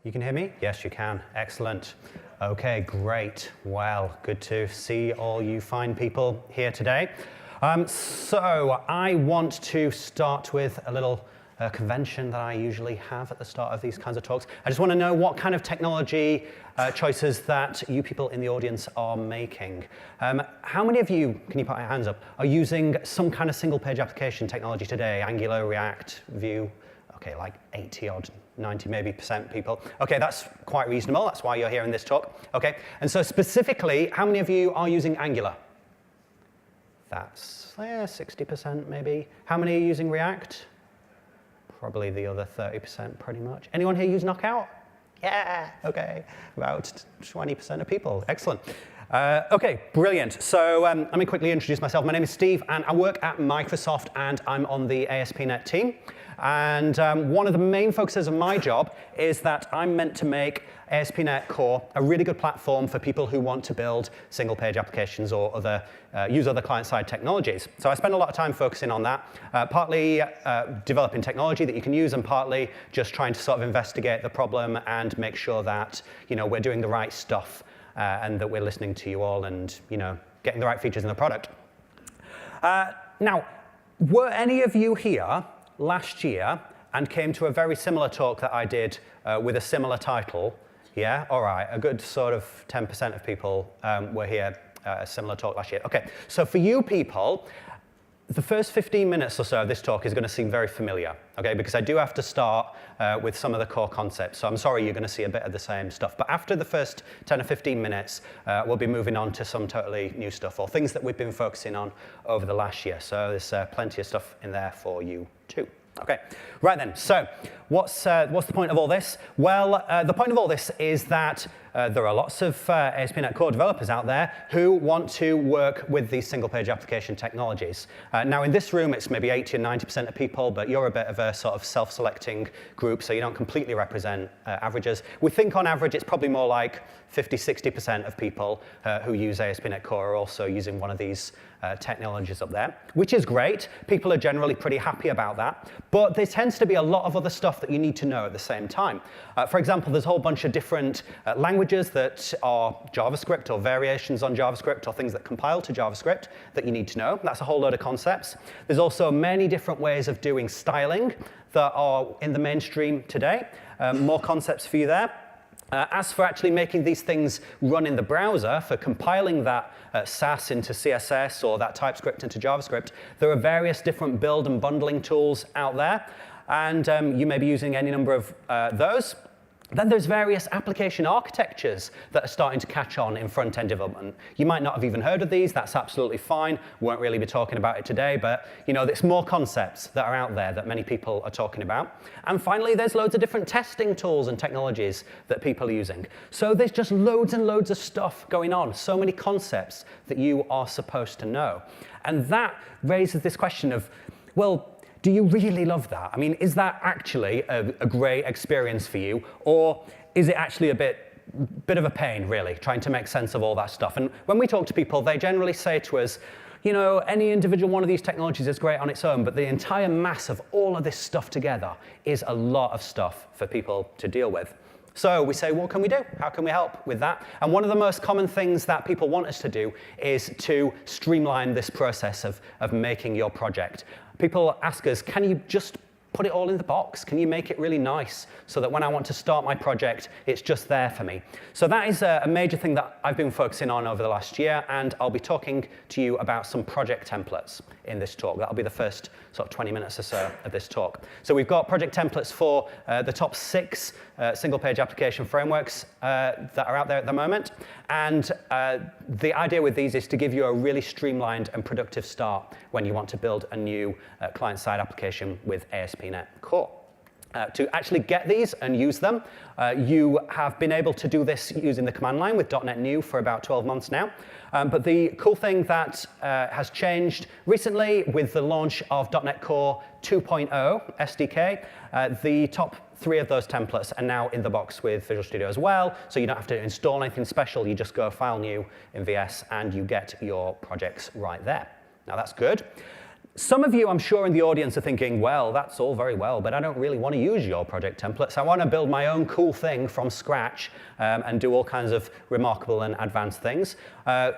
You can hear me? Yes, you can. Excellent. Okay, great. Well, good to see all you fine people here today. So I want to start with a little convention that I usually have at the start of these kinds of talks. I just want to know what kind of technology choices that you people in the audience are making. How many of you, can you put your hands up, are using some kind of single-page application technology today? Angular, React, Vue? Okay, like 80 odd, 90 maybe % people. Okay, that's quite reasonable. That's why you're hearing this talk. Okay, and so specifically, how many of you are using Angular? That's 60% maybe. How many are using React? Probably the other 30% pretty much. Anyone here use Knockout? Yeah, okay, about 20% of people. Excellent. Okay, brilliant. So let me quickly introduce myself. My name is Steve, and I work at Microsoft, and I'm on the ASP.NET team. And one of the main focuses of my job is that I'm meant to make ASP.NET Core a really good platform for people who want to build single-page applications or use other client-side technologies. So I spend a lot of time focusing on that, partly developing technology that you can use, and partly just trying to sort of investigate the problem and make sure that we're doing the right stuff and that we're listening to you all and getting the right features in the product. Now, were any of you here last year and came to a very similar talk that I did with a similar title? Yeah, all right, a good sort of 10% of people were here a similar talk last year. Okay, so for you people, the first 15 minutes or so of this talk is going to seem very familiar, okay, because I do have to start with some of the core concepts. So I'm sorry you're going to see a bit of the same stuff. But after the first 10 or 15 minutes, we'll be moving on to some totally new stuff or things that we've been focusing on over the last year. So there's plenty of stuff in there for you too. Okay, right then, so what's the point of all this? Well, the point of all this is that there are lots of ASP.NET Core developers out there who want to work with these single-page application technologies. Now, in this room, it's maybe 80 or 90% of people, but you're a bit of a sort of self-selecting group, so you don't completely represent averages. We think on average it's probably more like 50, 60% of people who use ASP.NET Core are also using one of these technologies up there, which is great. People are generally pretty happy about that. But there tends to be a lot of other stuff that you need to know at the same time. For example, there's a whole bunch of different languages that are JavaScript or variations on JavaScript or things that compile to JavaScript that you need to know. That's a whole load of concepts. There's also many different ways of doing styling that are in the mainstream today. More concepts for you there. As for actually making these things run in the browser, for compiling that Sass into CSS or that TypeScript into JavaScript, there are various different build and bundling tools out there. And you may be using any number of those. Then there's various application architectures that are starting to catch on in front-end development. You might not have even heard of these. That's absolutely fine. Won't really be talking about it today, but there's more concepts that are out there that many people are talking about. And finally, there's loads of different testing tools and technologies that people are using. So there's just loads and loads of stuff going on, so many concepts that you are supposed to know. And that raises this question of, well, do you really love that? I mean, is that actually a great experience for you? Or is it actually a bit of a pain, really, trying to make sense of all that stuff? And when we talk to people, they generally say to us, any individual one of these technologies is great on its own, but the entire mass of all of this stuff together is a lot of stuff for people to deal with. So we say, what can we do? How can we help with that? And one of the most common things that people want us to do is to streamline this process of making your project. People ask us, can you just put it all in the box? Can you make it really nice so that when I want to start my project, it's just there for me? So that is a major thing that I've been focusing on over the last year, and I'll be talking to you about some project templates in this talk. That'll be the first sort of 20 minutes or so of this talk. So we've got project templates for the top 6 single-page application frameworks that are out there at the moment. And the idea with these is to give you a really streamlined and productive start when you want to build a new client-side application with ASP.NET Core. To actually get these and use them, you have been able to do this using the command line with .NET New for about 12 months now. But the cool thing that has changed recently with the launch of .NET Core 2.0 SDK, the top 3 of those templates are now in the box with Visual Studio as well, so you don't have to install anything special. You just go File New in VS, and you get your projects right there. Now, that's good. Some of you, I'm sure, in the audience are thinking, well, that's all very well, but I don't really want to use your project templates. I want to build my own cool thing from scratch and do all kinds of remarkable and advanced things.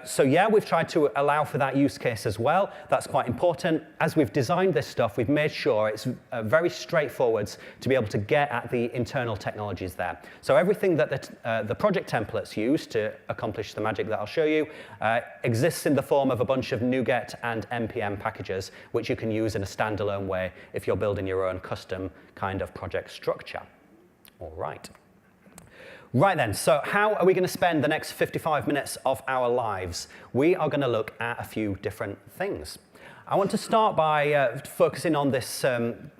So yeah, we've tried to allow for that use case as well. That's quite important. As we've designed this stuff, we've made sure it's very straightforward to be able to get at the internal technologies there. So everything that the project templates use to accomplish the magic that I'll show you exists in the form of a bunch of NuGet and npm packages, which you can use in a standalone way if you're building your own custom kind of project structure. All right. Right then, so how are we going to spend the next 55 minutes of our lives? We are going to look at a few different things. I want to start by focusing on this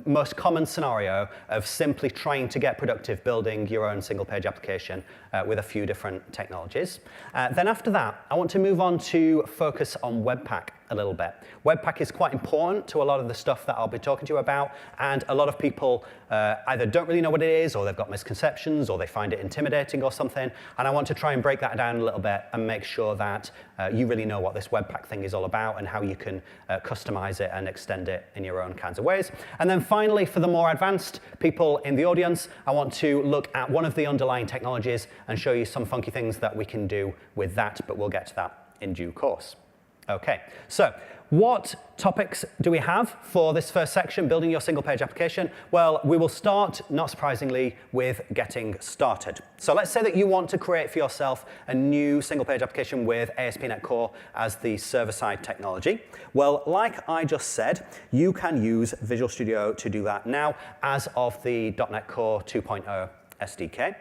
most common scenario of simply trying to get productive building your own single-page application with a few different technologies. Then after that, I want to move on to focus on Webpack a little bit. Webpack is quite important to a lot of the stuff that I'll be talking to you about, and a lot of people either don't really know what it is, or they've got misconceptions, or they find it intimidating or something, and I want to try and break that down a little bit and make sure that you really know what this Webpack thing is all about and how you can customize it and extend it in your own kinds of ways. And then finally, for the more advanced people in the audience, I want to look at one of the underlying technologies and show you some funky things that we can do with that, but we'll get to that in due course. Okay, so what topics do we have for this first section, building your single-page application? Well, we will start, not surprisingly, with getting started. So let's say that you want to create for yourself a new single-page application with ASP.NET Core as the server-side technology. Well, like I just said, you can use Visual Studio to do that now as of the .NET Core 2.0 SDK.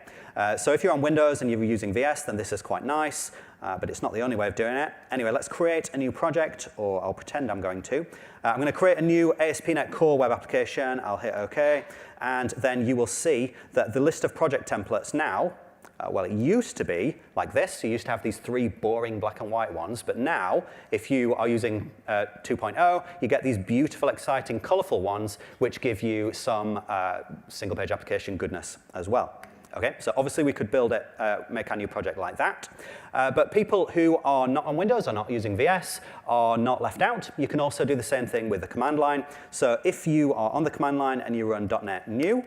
So if you're on Windows and you're using VS, then this is quite nice. But it's not the only way of doing it. Anyway, let's create a new project, or I'll pretend I'm going to. I'm going to create a new ASP.NET Core web application. I'll hit OK. And then you will see that the list of project templates now, well, it used to be like this. You used to have these 3 boring black and white ones. But now, if you are using 2.0, you get these beautiful, exciting, colorful ones, which give you some single-page application goodness as well. Okay, so obviously we could build it, make our new project like that. But people who are not on Windows, are not using VS, are not left out. You can also do the same thing with the command line. So if you are on the command line and you run .NET New,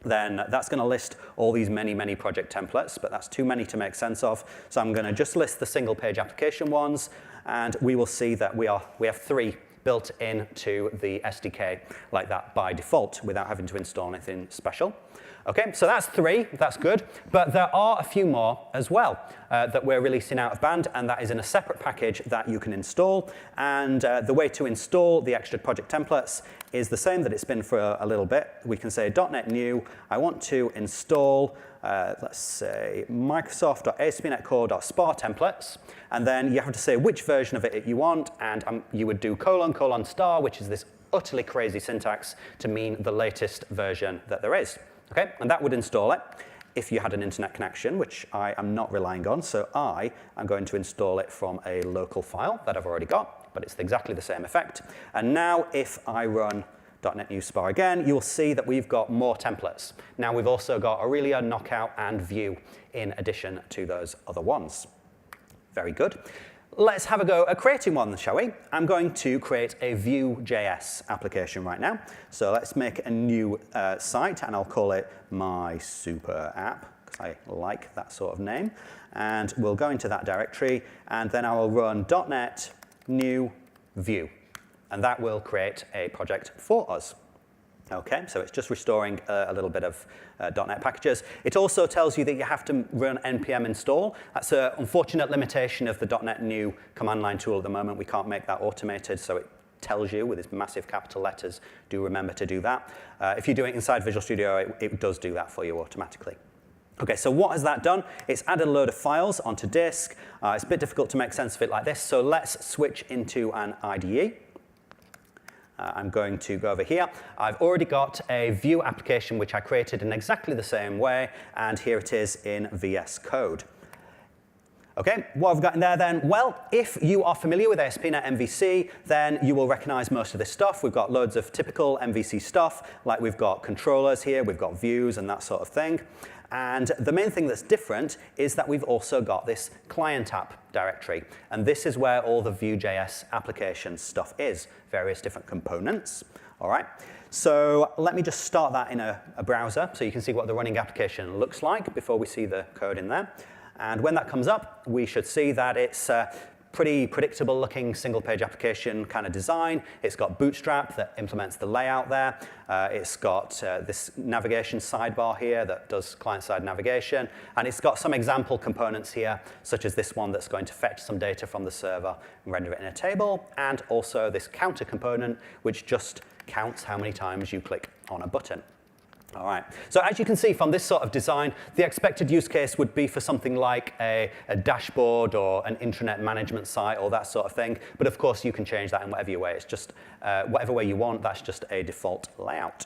then that's going to list all these many, many project templates, but that's too many to make sense of. So I'm going to just list the single-page application ones, and we will see that we have 3 built into the SDK like that by default without having to install anything special. Okay, so that's 3, that's good, but there are a few more as well that we're releasing out of band, and that is in a separate package that you can install. And the way to install the extra project templates is the same that it's been for a little bit. We can say .NET New, I want to install, let's say, Microsoft.ASP.NET Core.SPA templates, and then you have to say which version of it you want, and you would do : :*, which is this utterly crazy syntax to mean the latest version that there is. Okay, and that would install it if you had an internet connection, which I am not relying on. So I am going to install it from a local file that I've already got, but it's exactly the same effect. And now if I run .NET New SPA again, you'll see that we've got more templates. Now we've also got Aurelia, Knockout, and Vue in addition to those other ones. Very good. Let's have a go at creating one, shall we? I'm going to create a Vue.js application right now. So let's make a new site, and I'll call it My Super App, because I like that sort of name. And we'll go into that directory, and then I will run .NET New Vue. And that will create a project for us. Okay, so it's just restoring a little bit of .NET packages. It also tells you that you have to run npm install. That's an unfortunate limitation of the .NET New command line tool at the moment. We can't make that automated, so it tells you with its massive capital letters, do remember to do that. If you do it inside Visual Studio, it does do that for you automatically. Okay, so what has that done? It's added a load of files onto disk. It's a bit difficult to make sense of it like this, so let's switch into an IDE. I'm going to go over here. I've already got a Vue application which I created in exactly the same way, and here it is in VS Code. Okay, what have we got in there then? Well, if you are familiar with ASP.NET MVC, then you will recognize most of this stuff. We've got loads of typical MVC stuff, like we've got controllers here, we've got views and that sort of thing. And the main thing that's different is that we've also got this client app directory. And this is where all the Vue.js application stuff is, various different components. All right. So let me just start that in a browser so you can see what the running application looks like before we see the code in there. And when that comes up, we should see that it's pretty predictable looking single page application kind of design. It's got Bootstrap that implements the layout there. It's got this navigation sidebar here that does client-side navigation. And it's got some example components here, such as this one that's going to fetch some data from the server and render it in a table. And also this counter component, which just counts how many times you click on a button. All right. So as you can see from this sort of design, the expected use case would be for something like a dashboard or an intranet management site or that sort of thing. But of course, you can change that in whatever way. It's just whatever way you want. That's just a default layout.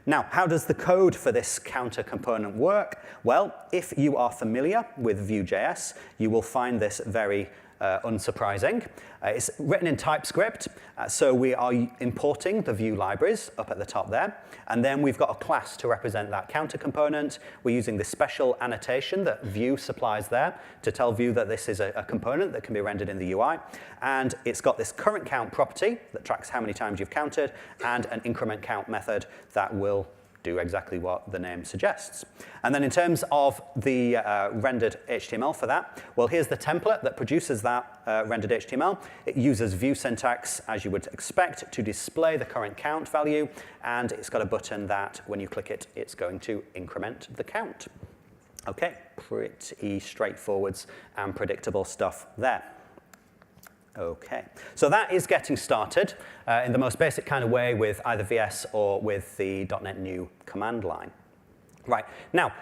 Now, how does the code for this counter component work? Well, if you are familiar with Vue.js, you will find this very unsurprising. It's written in TypeScript, so we are importing the Vue libraries up at the top there. And then we've got a class to represent that counter component. We're using this special annotation that Vue supplies there to tell Vue that this is a component that can be rendered in the UI. And it's got this current count property that tracks how many times you've counted, and an increment count method that will do exactly what the name suggests. And then in terms of the rendered HTML for that, well, here's the template that produces that rendered HTML. It uses Vue syntax, as you would expect, to display the current count value, and it's got a button that, when you click it, it's going to increment the count. Okay, pretty straightforward and predictable stuff there. Okay, so that is getting started in the most basic kind of way with either VS or with the .NET New command line. Right, now,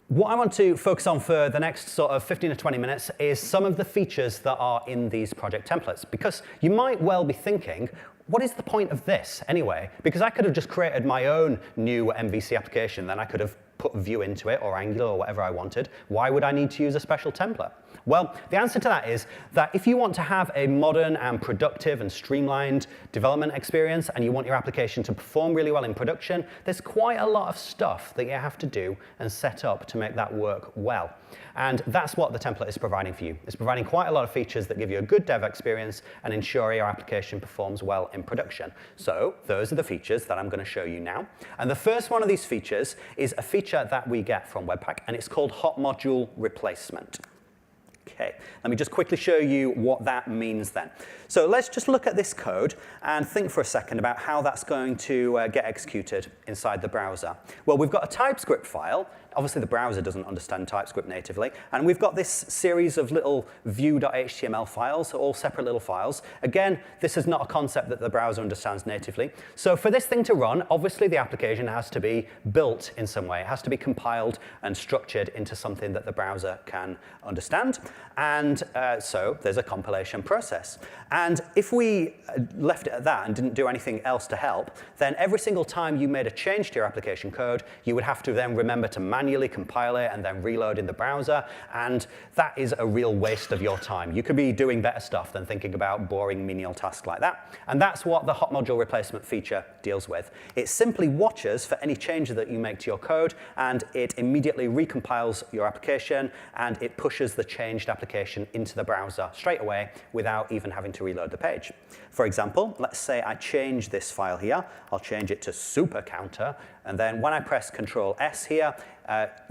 what I want to focus on for the next sort of 15 or 20 minutes is some of the features that are in these project templates. Because you might well be thinking, what is the point of this anyway? Because I could have just created my own new MVC application, then I could have put Vue into it or Angular or whatever I wanted. Why would I need to use a special template? Well, the answer to that is that if you want to have a modern and productive and streamlined development experience and you want your application to perform really well in production, there's quite a lot of stuff that you have to do and set up to make that work well. And that's what the template is providing for you. It's providing quite a lot of features that give you a good dev experience and ensure your application performs well in production. So those are the features that I'm going to show you now. And the first one of these features is a feature that we get from Webpack, and it's called hot module replacement. Okay, let me just quickly show you what that means then. So let's just look at this code and think for a second about how that's going to get executed inside the browser. Well, we've got a TypeScript file. Obviously, the browser doesn't understand TypeScript natively. And we've got this series of little view.html files, all separate little files. Again, this is not a concept that the browser understands natively. So for this thing to run, obviously, the application has to be built in some way. It has to be compiled and structured into something that the browser can understand. And so there's a compilation process. And if we left it at that and didn't do anything else to help, then every single time you made a change to your application code, you would have to then remember to manually compile it and then reload in the browser. And that is a real waste of your time. You could be doing better stuff than thinking about boring menial tasks like that. And that's what the hot module replacement feature deals with. It simply watches for any changes that you make to your code, and it immediately recompiles your application, and it pushes the changed application into the browser straight away without even having to reload the page. For example, let's say I change this file here. I'll change it to super counter, and then when I press Control S here,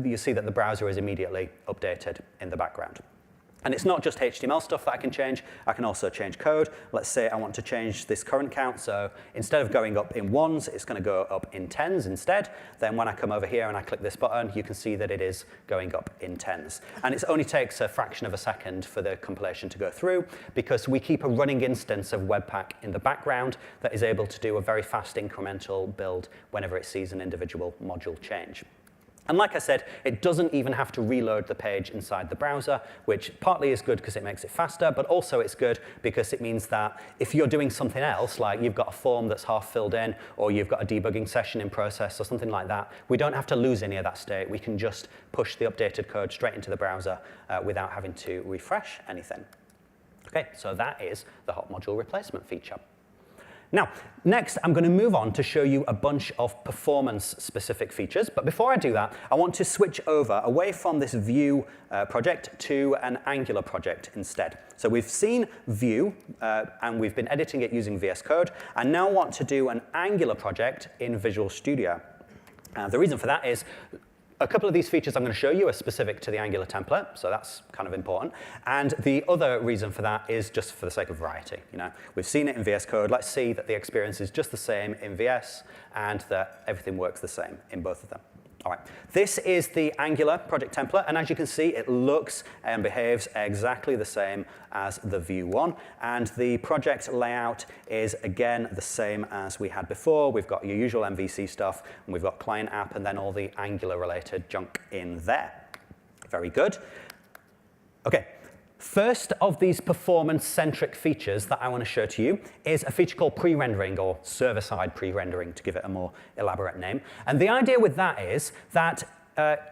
you see that the browser is immediately updated in the background. And it's not just HTML stuff that I can change. I can also change code. Let's say I want to change this current count. So instead of going up in ones, it's going to go up in tens instead. Then when I come over here and I click this button, you can see that it is going up in tens. And it only takes a fraction of a second for the compilation to go through, because we keep a running instance of Webpack in the background that is able to do a very fast incremental build whenever it sees an individual module change. And like I said, it doesn't even have to reload the page inside the browser, which partly is good because it makes it faster, but also it's good because it means that if you're doing something else, like you've got a form that's half filled in, or you've got a debugging session in process or something like that, we don't have to lose any of that state. We can just push the updated code straight into the browser without having to refresh anything. Okay, so that is the hot module replacement feature. Now, next, I'm going to move on to show you a bunch of performance-specific features. But before I do that, I want to switch over away from this Vue project to an Angular project instead. So we've seen Vue, and we've been editing it using VS Code. I now want to do an Angular project in Visual Studio. The reason for that is a couple of these features I'm going to show you are specific to the Angular template, so that's kind of important. And the other reason for that is just for the sake of variety. We've seen it in VS Code. Let's see that the experience is just the same in VS and that everything works the same in both of them. All right, this is the Angular project template, and as you can see, it looks and behaves exactly the same as the Vue one, and the project layout is, again, the same as we had before. We've got your usual MVC stuff, and we've got client app, and then all the Angular-related junk in there. Very good. OK. First of these performance-centric features that I want to show to you is a feature called prerendering, or server-side prerendering, to give it a more elaborate name. And the idea with that is that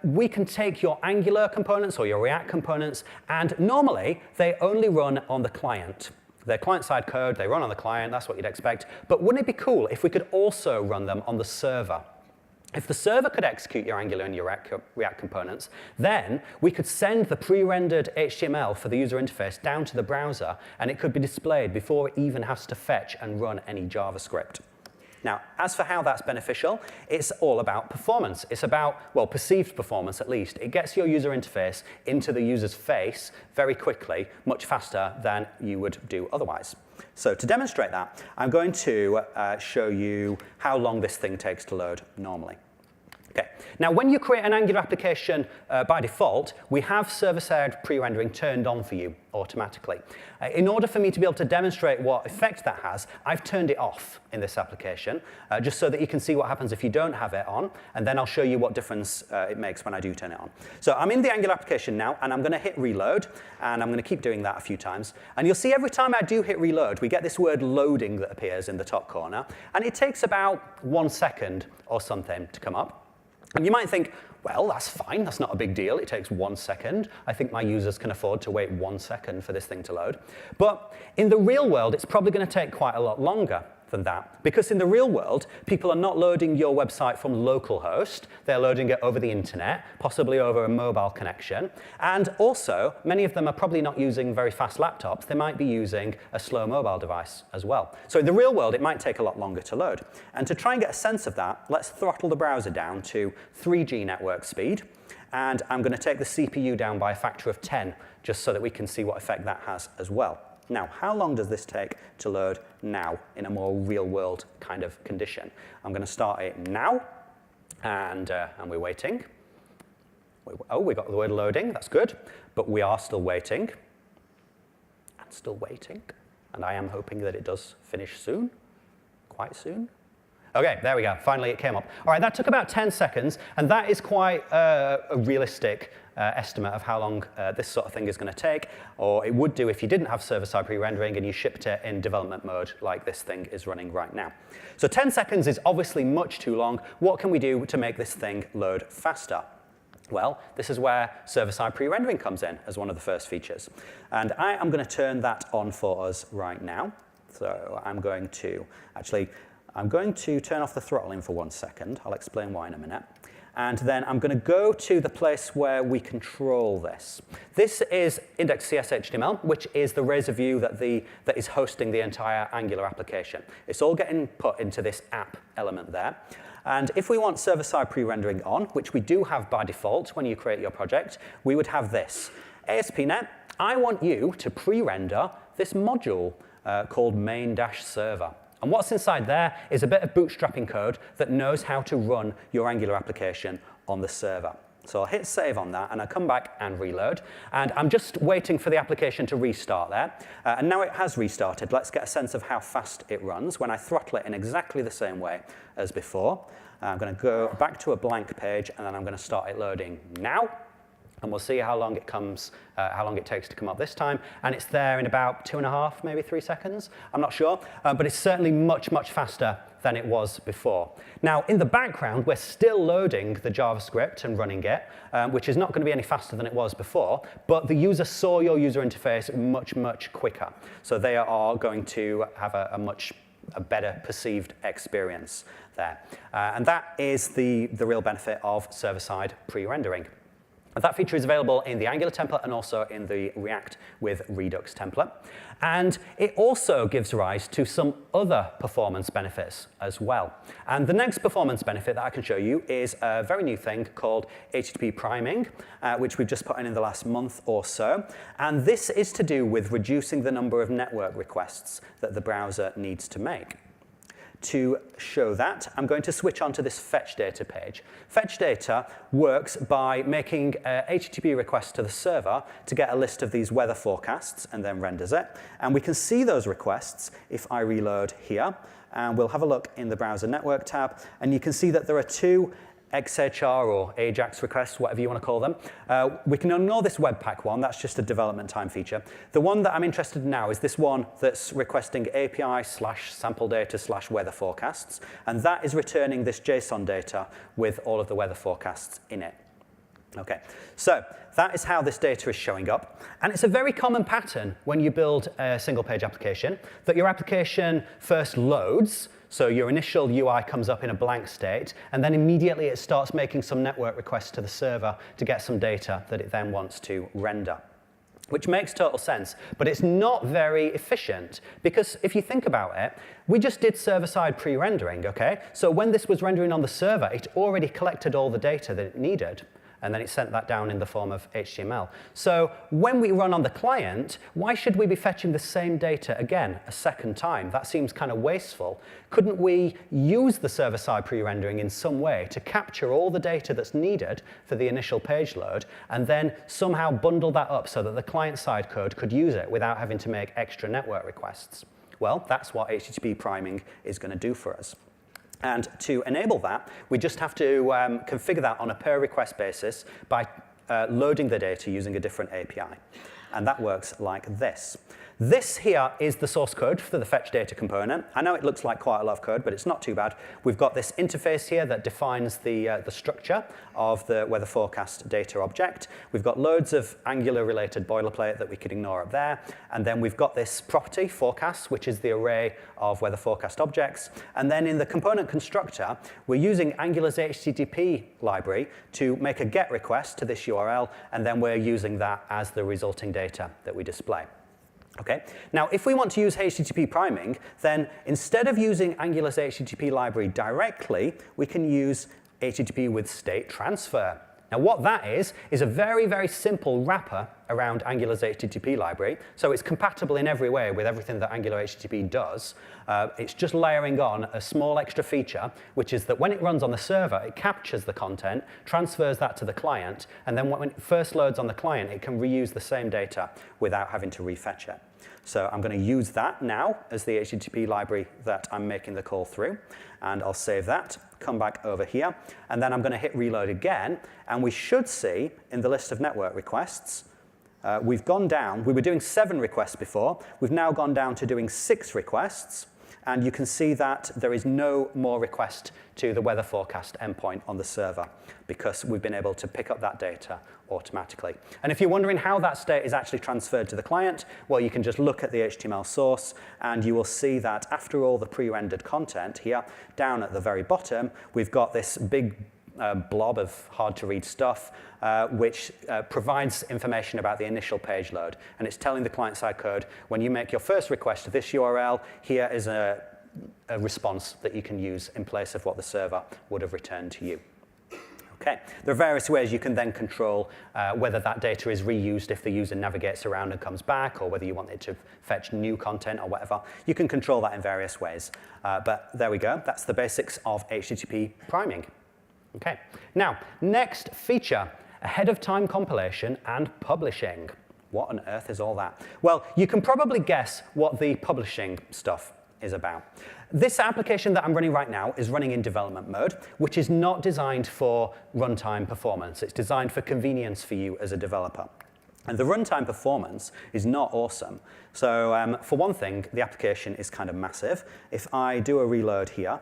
we can take your Angular components or your React components, and normally they only run on the client. They're client-side code, they run on the client, that's what you'd expect. But wouldn't it be cool if we could also run them on the server? If the server could execute your Angular and your React components, then we could send the pre-rendered HTML for the user interface down to the browser, and it could be displayed before it even has to fetch and run any JavaScript. Now, as for how that's beneficial, it's all about performance. It's about, well, perceived performance at least. It gets your user interface into the user's face very quickly, much faster than you would do otherwise. So to demonstrate that, I'm going to show you how long this thing takes to load normally. Okay. Now, when you create an Angular application by default, we have server-side pre-rendering turned on for you automatically. In order for me to be able to demonstrate what effect that has, I've turned it off in this application, just so that you can see what happens if you don't have it on, and then I'll show you what difference it makes when I do turn it on. So I'm in the Angular application now, and I'm going to hit reload, and I'm going to keep doing that a few times. And you'll see every time I do hit reload, we get this word loading that appears in the top corner, and it takes about 1 second or something to come up. And you might think, well, that's fine. That's not a big deal. It takes 1 second. I think my users can afford to wait 1 second for this thing to load. But in the real world, it's probably going to take quite a lot longer than that. Because in the real world, people are not loading your website from localhost. They're loading it over the internet, possibly over a mobile connection. And also, many of them are probably not using very fast laptops. They might be using a slow mobile device as well. So in the real world, it might take a lot longer to load. And to try and get a sense of that, let's throttle the browser down to 3G network speed. And I'm going to take the CPU down by a factor of 10, just so that we can see what effect that has as well. Now, how long does this take to load now in a more real-world kind of condition? I'm going to start it now, and we're waiting. Oh, we got the word loading. That's good. But we are still waiting, and still waiting. And I am hoping that it does finish soon, quite soon. OK, there we go. Finally, it came up. All right, that took about 10 seconds, and that is quite a realistic estimate of how long this sort of thing is going to take, or it would do if you didn't have server-side pre-rendering and you shipped it in development mode like this thing is running right now. So 10 seconds is obviously much too long. What can we do to make this thing load faster? Well, this is where server-side pre-rendering comes in as one of the first features. And I am going to turn that on for us right now. So I'm going to turn off the throttling for 1 second. I'll explain why in a minute. And then I'm going to go to the place where we control this. This is index.cs.html, which is the Razor view that is hosting the entire Angular application. It's all getting put into this app element there. And if we want server-side pre-rendering on, which we do have by default when you create your project, we would have this. ASP.NET, I want you to pre-render this module called main-server. And what's inside there is a bit of bootstrapping code that knows how to run your Angular application on the server. So I'll hit save on that, and I'll come back and reload. And I'm just waiting for the application to restart there. And now it has restarted. Let's get a sense of how fast it runs when I throttle it in exactly the same way as before. I'm going to go back to a blank page, and then I'm going to start it loading now. And we'll see how long it takes to come up this time. And it's there in about 2.5, maybe 3 seconds. I'm not sure. But it's certainly much, much faster than it was before. Now, in the background, we're still loading the JavaScript and running it, which is not going to be any faster than it was before. But the user saw your user interface much, much quicker. So they are going to have a much a better perceived experience there. And that is the real benefit of server-side pre-rendering. That feature is available in the Angular template and also in the React with Redux template. And it also gives rise to some other performance benefits as well. And the next performance benefit that I can show you is a very new thing called HTTP priming, which we've just put in the last month or so. And this is to do with reducing the number of network requests that the browser needs to make. To show that, I'm going to switch on to this fetch data page. Fetch data works by making a HTTP request to the server to get a list of these weather forecasts and then renders it. And we can see those requests if I reload here. And we'll have a look in the browser network tab. And you can see that there are two XHR or AJAX requests, whatever you want to call them. We can ignore this Webpack one. That's just a development time feature. The one that I'm interested in now is this one that's requesting API/sample data/weather forecasts. And that is returning this JSON data with all of the weather forecasts in it. OK, so that is how this data is showing up. And it's a very common pattern when you build a single-page application, that your application first loads. So your initial UI comes up in a blank state, and then immediately it starts making some network requests to the server to get some data that it then wants to render, which makes total sense. But it's not very efficient, because if you think about it, we just did server-side pre-rendering, OK? So when this was rendering on the server, it already collected all the data that it needed. And then it sent that down in the form of HTML. So when we run on the client, why should we be fetching the same data again a second time? That seems kind of wasteful. Couldn't we use the server-side pre-rendering in some way to capture all the data that's needed for the initial page load and then somehow bundle that up so that the client-side code could use it without having to make extra network requests? Well, that's what HTTP priming is going to do for us. And to enable that, we just have to configure that on a per request basis by loading the data using a different API. And that works like this. This here is the source code for the fetch data component. I know it looks like quite a lot of code, but it's not too bad. We've got this interface here that defines the structure of the weather forecast data object. We've got loads of Angular-related boilerplate that we could ignore up there. And then we've got this property, forecast, which is the array of weather forecast objects. And then in the component constructor, we're using Angular's HTTP library to make a GET request to this URL, and then we're using that as the resulting data that we display. Okay. Now, if we want to use HTTP priming, then instead of using Angular's HTTP library directly, we can use HTTP with state transfer. Now, what that is a very, very simple wrapper around Angular's HTTP library. So it's compatible in every way with everything that Angular HTTP does. It's just layering on a small extra feature, which is that when it runs on the server, it captures the content, transfers that to the client, and then when it first loads on the client, it can reuse the same data without having to refetch it. So I'm going to use that now as the HTTP library that I'm making the call through. And I'll save that, come back over here, and then I'm going to hit reload again. And we should see in the list of network requests, we've gone down. We were doing 7 requests before. We've now gone down to doing 6 requests. And you can see that there is no more request to the weather forecast endpoint on the server because we've been able to pick up that data automatically. And if you're wondering how that state is actually transferred to the client, well, you can just look at the HTML source, and you will see that after all the pre-rendered content here, down at the very bottom, we've got this big blob of hard-to-read stuff, which provides information about the initial page load. And it's telling the client-side code, when you make your first request to this URL, here is a response that you can use in place of what the server would have returned to you. Okay. There are various ways you can then control whether that data is reused if the user navigates around and comes back, or whether you want it to fetch new content or whatever. You can control that in various ways. But there we go. That's the basics of HTTP priming. Okay. Now, next feature, ahead-of-time compilation and publishing. What on earth is all that? Well, you can probably guess what the publishing stuff is about. This application that I'm running right now is running in development mode, which is not designed for runtime performance. It's designed for convenience for you as a developer. And the runtime performance is not awesome. So for one thing, the application is kind of massive. If I do a reload here,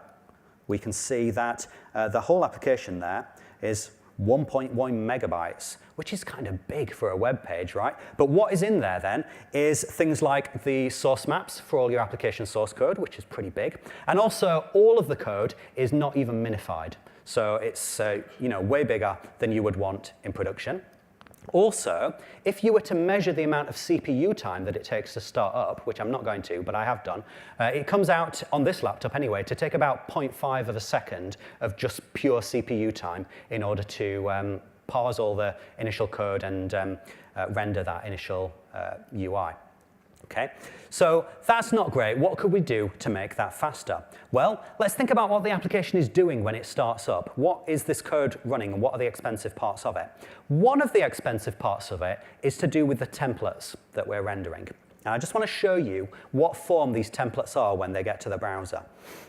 we can see that the whole application there is 1.1 megabytes, which is kind of big for a web page, right? But what is in there then is things like the source maps for all your application source code, which is pretty big. And also all of the code is not even minified. So it's way bigger than you would want in production. Also, if you were to measure the amount of CPU time that it takes to start up, which I'm not going to, but I have done, it comes out on this laptop anyway to take about 0.5 of a second of just pure CPU time in order to parse all the initial code and render that initial UI. Okay, so that's not great. What could we do to make that faster? Well, let's think about what the application is doing when it starts up. What is this code running and what are the expensive parts of it? One of the expensive parts of it is to do with the templates that we're rendering. Now, I just want to show you what form these templates are when they get to the browser.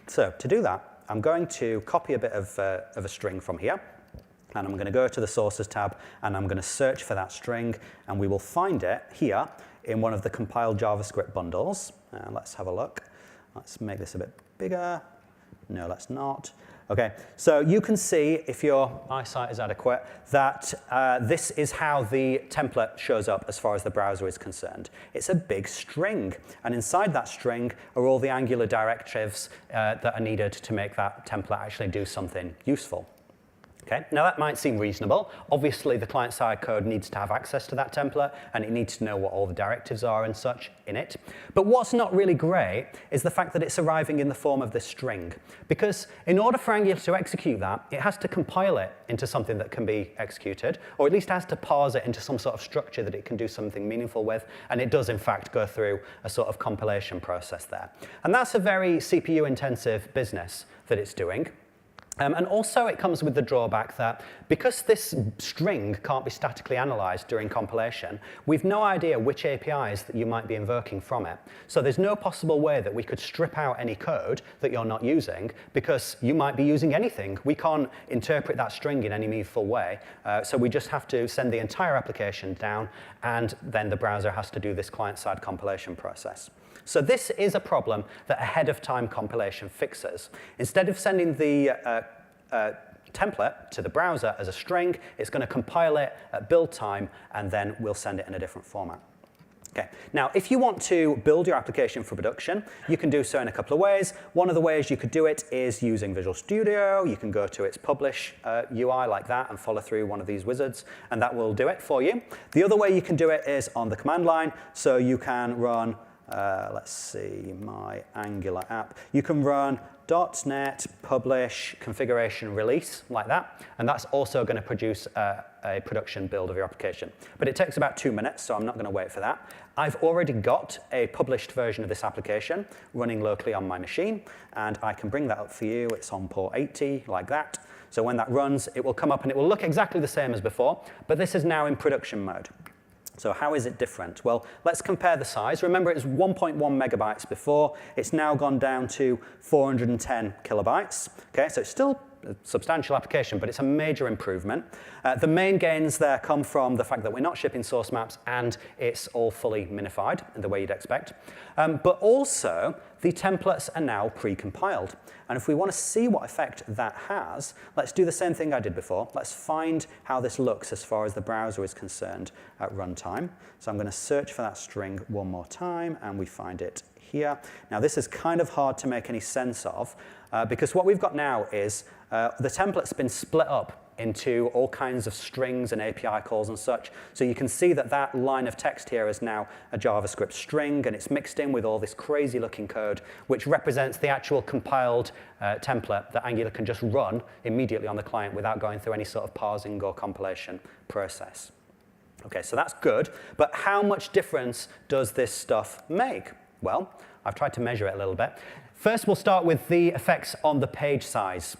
So to do that, I'm going to copy a bit of a string from here. And I'm going to go to the Sources tab, and I'm going to search for that string, and we will find it here in one of the compiled JavaScript bundles. Let's have a look. Let's make this a bit bigger. No, let's not. OK, so you can see, if your eyesight is adequate, that this is how the template shows up as far as the browser is concerned. It's a big string, and inside that string are all the Angular directives that are needed to make that template actually do something useful. Okay, now that might seem reasonable. Obviously, the client-side code needs to have access to that template, and it needs to know what all the directives are and such in it. But what's not really great is the fact that it's arriving in the form of this string. Because in order for Angular to execute that, it has to compile it into something that can be executed, or at least has to parse it into some sort of structure that it can do something meaningful with. And it does, in fact, go through a sort of compilation process there. And that's a very CPU-intensive business that it's doing. And also it comes with the drawback that because this string can't be statically analyzed during compilation, we've no idea which APIs that you might be invoking from it. So there's no possible way that we could strip out any code that you're not using because you might be using anything. We can't interpret that string in any meaningful way. So we just have to send the entire application down, and then the browser has to do this client-side compilation process. So this is a problem that ahead-of-time compilation fixes. Instead of sending the template to the browser as a string, it's going to compile it at build time, and then we'll send it in a different format. Okay. Now, if you want to build your application for production, you can do so in a couple of ways. One of the ways you could do it is using Visual Studio. You can go to its publish UI like that and follow through one of these wizards, and that will do it for you. The other way you can do it is on the command line. So you can run let's see, my Angular app. You can run .NET publish configuration release like that, and that's also going to produce a production build of your application. But it takes about 2 minutes, so I'm not going to wait for that. I've already got a published version of this application running locally on my machine, and I can bring that up for you. It's on port 80 like that. So when that runs, it will come up and it will look exactly the same as before, but this is now in production mode. So how is it different? Well, let's compare the size. Remember, it was 1.1 megabytes before. It's now gone down to 410 kilobytes. Okay, so it's still a substantial application, but it's a major improvement. The main gains there come from the fact that we're not shipping source maps and it's all fully minified in the way you'd expect. But also, the templates are now pre-compiled. And if we want to see what effect that has, let's do the same thing I did before. Let's find how this looks as far as the browser is concerned at runtime. So I'm going to search for that string one more time, and we find it here. Now, this is kind of hard to make any sense of, because what we've got now is the template's been split up into all kinds of strings and API calls and such. So you can see that that line of text here is now a JavaScript string, and it's mixed in with all this crazy looking code, which represents the actual compiled template that Angular can just run immediately on the client without going through any sort of parsing or compilation process. Okay, so that's good, but how much difference does this stuff make? Well, I've tried to measure it a little bit. First, we'll start with the effects on the page size.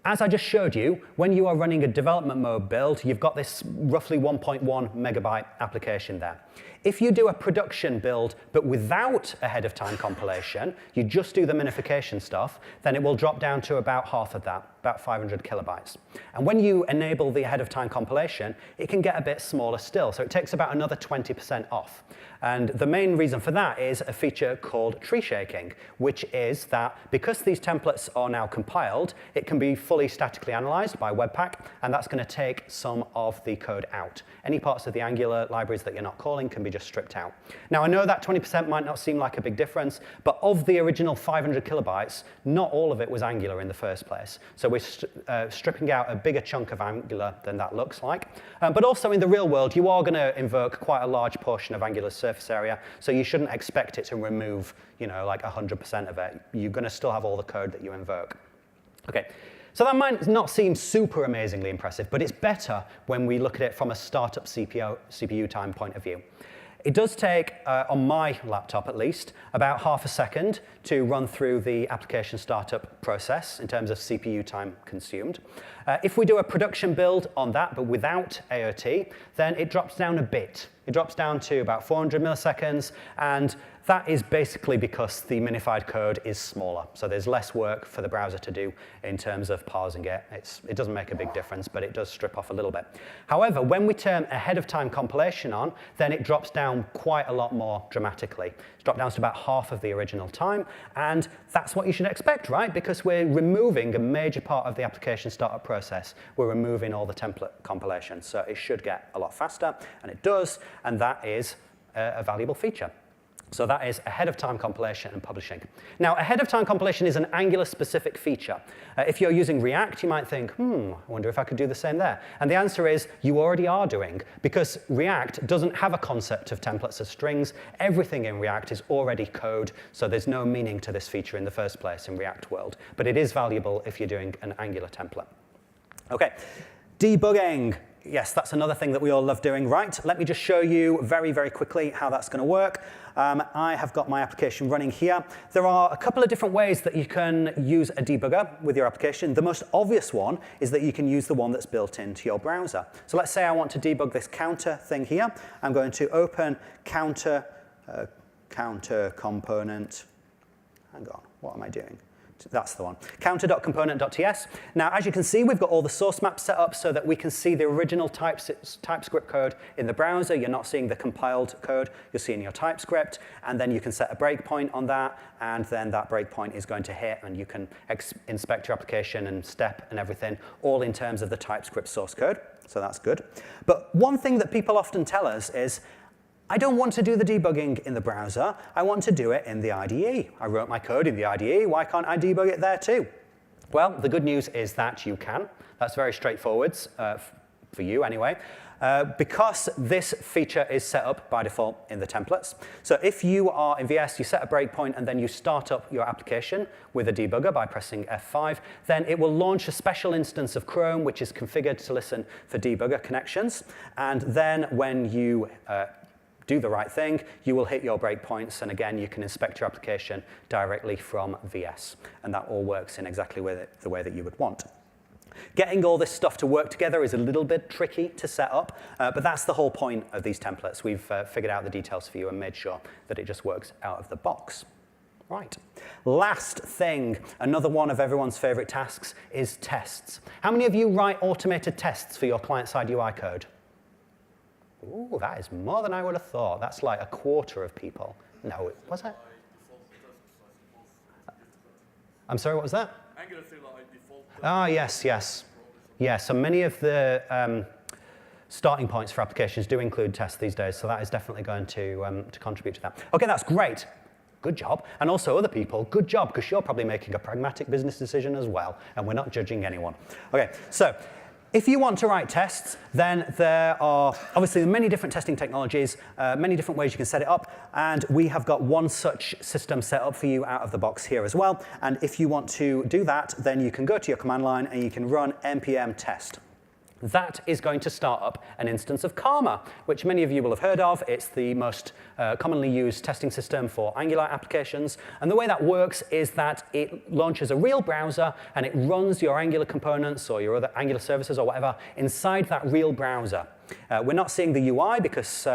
As I just showed you, when you are running a development mode build, you've got this roughly 1.1 megabyte application there. If you do a production build, but without ahead of time compilation, you just do the minification stuff, then it will drop down to about half of that, about 500 kilobytes. And when you enable the ahead of time compilation, it can get a bit smaller still. So it takes about another 20% off. And the main reason for that is a feature called tree shaking, which is that because these templates are now compiled, it can be fully statically analyzed by Webpack, and that's going to take some of the code out. Any parts of the Angular libraries that you're not calling can be just stripped out. Now, I know that 20% might not seem like a big difference, but of the original 500 kilobytes, not all of it was Angular in the first place. So we're stripping out a bigger chunk of Angular than that looks like. But also in the real world, you are going to invoke quite a large portion of Angular's surface area, so you shouldn't expect it to remove, like 100% of it. You're going to still have all the code that you invoke. Okay. So that might not seem super amazingly impressive, but it's better when we look at it from a startup CPU time point of view. It does take, on my laptop at least, about half a second to run through the application startup process in terms of CPU time consumed. If we do a production build on that, but without AOT, then it drops down a bit. It drops down to about 400 milliseconds, and that is basically because the minified code is smaller. So there's less work for the browser to do in terms of parsing it. It doesn't make a big difference, but it does strip off a little bit. However, when we turn ahead of time compilation on, then it drops down quite a lot more dramatically. It drops down to about half of the original time, and that's what you should expect, right? Because we're removing a major part of the application startup process. We're removing all the template compilation, so it should get a lot faster, and it does, and that is a valuable feature. So that is ahead-of-time compilation and publishing. Now, ahead-of-time compilation is an Angular-specific feature. If you're using React, you might think, I wonder if I could do the same there. And the answer is, you already are doing, because React doesn't have a concept of templates as strings. Everything in React is already code, so there's no meaning to this feature in the first place in React world. But it is valuable if you're doing an Angular template. OK, debugging. Yes, that's another thing that we all love doing, right? Let me just show you very, very quickly how that's going to work. I have got my application running here. There are a couple of different ways that you can use a debugger with your application. The most obvious one is that you can use the one that's built into your browser. So let's say I want to debug this counter thing here. I'm going to open counter component. Hang on, what am I doing? That's the one, counter.component.ts. Now, as you can see, we've got all the source maps set up so that we can see the original TypeScript code in the browser. You're not seeing the compiled code. You're seeing your TypeScript, and then you can set a breakpoint on that, and then that breakpoint is going to hit, and you can inspect your application and step and everything, all in terms of the TypeScript source code. So that's good. But one thing that people often tell us is, I don't want to do the debugging in the browser. I want to do it in the IDE. I wrote my code in the IDE. Why can't I debug it there too? Well, the good news is that you can. That's very straightforward for you anyway, because this feature is set up by default in the templates. So if you are in VS, you set a breakpoint, and then you start up your application with a debugger by pressing F5, then it will launch a special instance of Chrome, which is configured to listen for debugger connections. And then when you do the right thing, you will hit your breakpoints, and again, you can inspect your application directly from VS, and that all works in exactly the way that you would want. Getting all this stuff to work together is a little bit tricky to set up, but that's the whole point of these templates. We've figured out the details for you and made sure that it just works out of the box. Right. Last thing, another one of everyone's favorite tasks is tests. How many of you write automated tests for your client-side UI code? Ooh, that is more than I would have thought. That's like a quarter of people. No, was it? I'm sorry, what was that? Ah, yes, yes. Yeah, so many of the starting points for applications do include tests these days, so that is definitely going to contribute to that. OK, that's great. Good job. And also other people, good job, because you're probably making a pragmatic business decision as well, and we're not judging anyone. OK, so if you want to write tests, then there are obviously many different testing technologies, many different ways you can set it up, and we have got one such system set up for you out of the box here as well. And if you want to do that, then you can go to your command line and you can run npm test. That is going to start up an instance of Karma, which many of you will have heard of. It's the most commonly used testing system for Angular applications. And the way that works is that it launches a real browser, and it runs your Angular components or your other Angular services or whatever inside that real browser. We're not seeing the UI because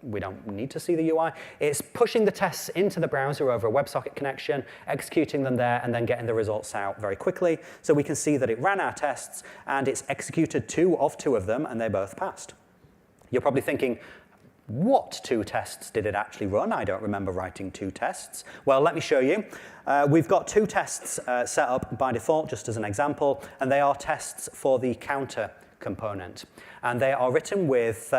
we don't need to see the UI. It's pushing the tests into the browser over a WebSocket connection, executing them there, and then getting the results out very quickly. So we can see that it ran our tests, and it's executed 2 of them, and they both passed. You're probably thinking, what 2 tests did it actually run? I don't remember writing 2 tests. Well, let me show you. We've got 2 tests set up by default, just as an example, and they are tests for the counter component. And they are written with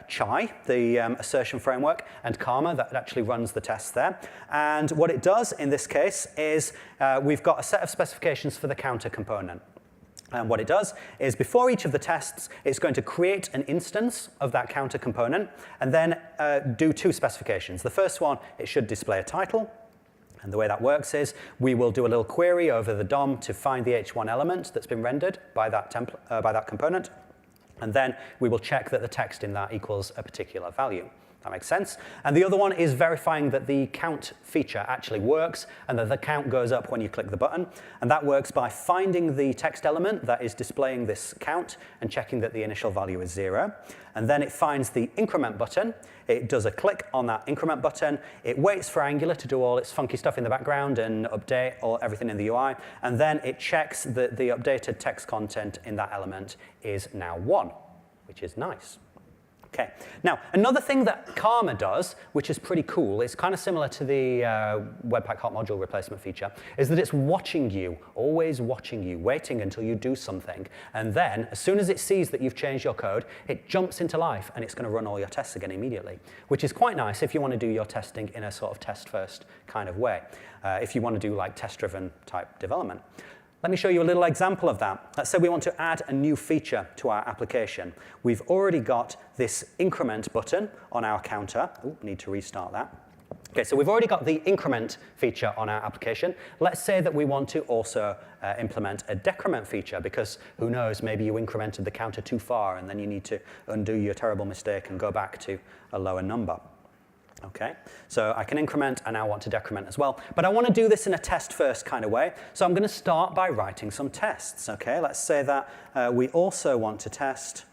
Chai, the assertion framework, and Karma that actually runs the tests there. And what it does in this case is we've got a set of specifications for the counter component. And what it does is before each of the tests, it's going to create an instance of that counter component and then do 2 specifications. The first one, it should display a title. And the way that works is we will do a little query over the DOM to find the H1 element that's been rendered by that component. And then we will check that the text in that equals a particular value. That makes sense. And the other one is verifying that the count feature actually works and that the count goes up when you click the button. And that works by finding the text element that is displaying this count and checking that the initial value is 0. And then it finds the increment button. It does a click on that increment button. It waits for Angular to do all its funky stuff in the background and update everything in the UI. And then it checks that the updated text content in that element is now 1, which is nice. Okay. Now, another thing that Karma does, which is pretty cool, it's kind of similar to the Webpack hot module replacement feature, is that it's watching you, always watching you, waiting until you do something. And then, as soon as it sees that you've changed your code, it jumps into life, and it's going to run all your tests again immediately, which is quite nice if you want to do your testing in a sort of test-first kind of way, if you want to do like test-driven type development. Let me show you a little example of that. Let's say we want to add a new feature to our application. We've already got this increment button on our counter. Oh, need to restart that. Okay, so we've already got the increment feature on our application. Let's say that we want to also implement a decrement feature because who knows, maybe you incremented the counter too far and then you need to undo your terrible mistake and go back to a lower number. Okay, so I can increment and I want to decrement as well. But I want to do this in a test-first kind of way. So I'm going to start by writing some tests. Okay, let's say that we also want to test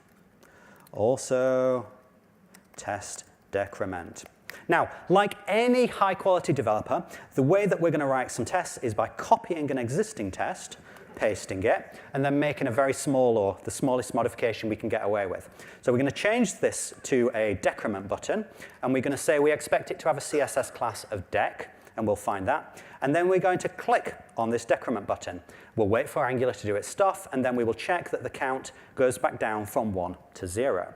decrement. Now, like any high-quality developer, the way that we're going to write some tests is by copying an existing test, pasting it, and then making a very small or the smallest modification we can get away with. So we're going to change this to a decrement button, and we're going to say we expect it to have a CSS class of dec, and we'll find that. And then we're going to click on this decrement button. We'll wait for Angular to do its stuff, and then we will check that the count goes back down from 1 to 0.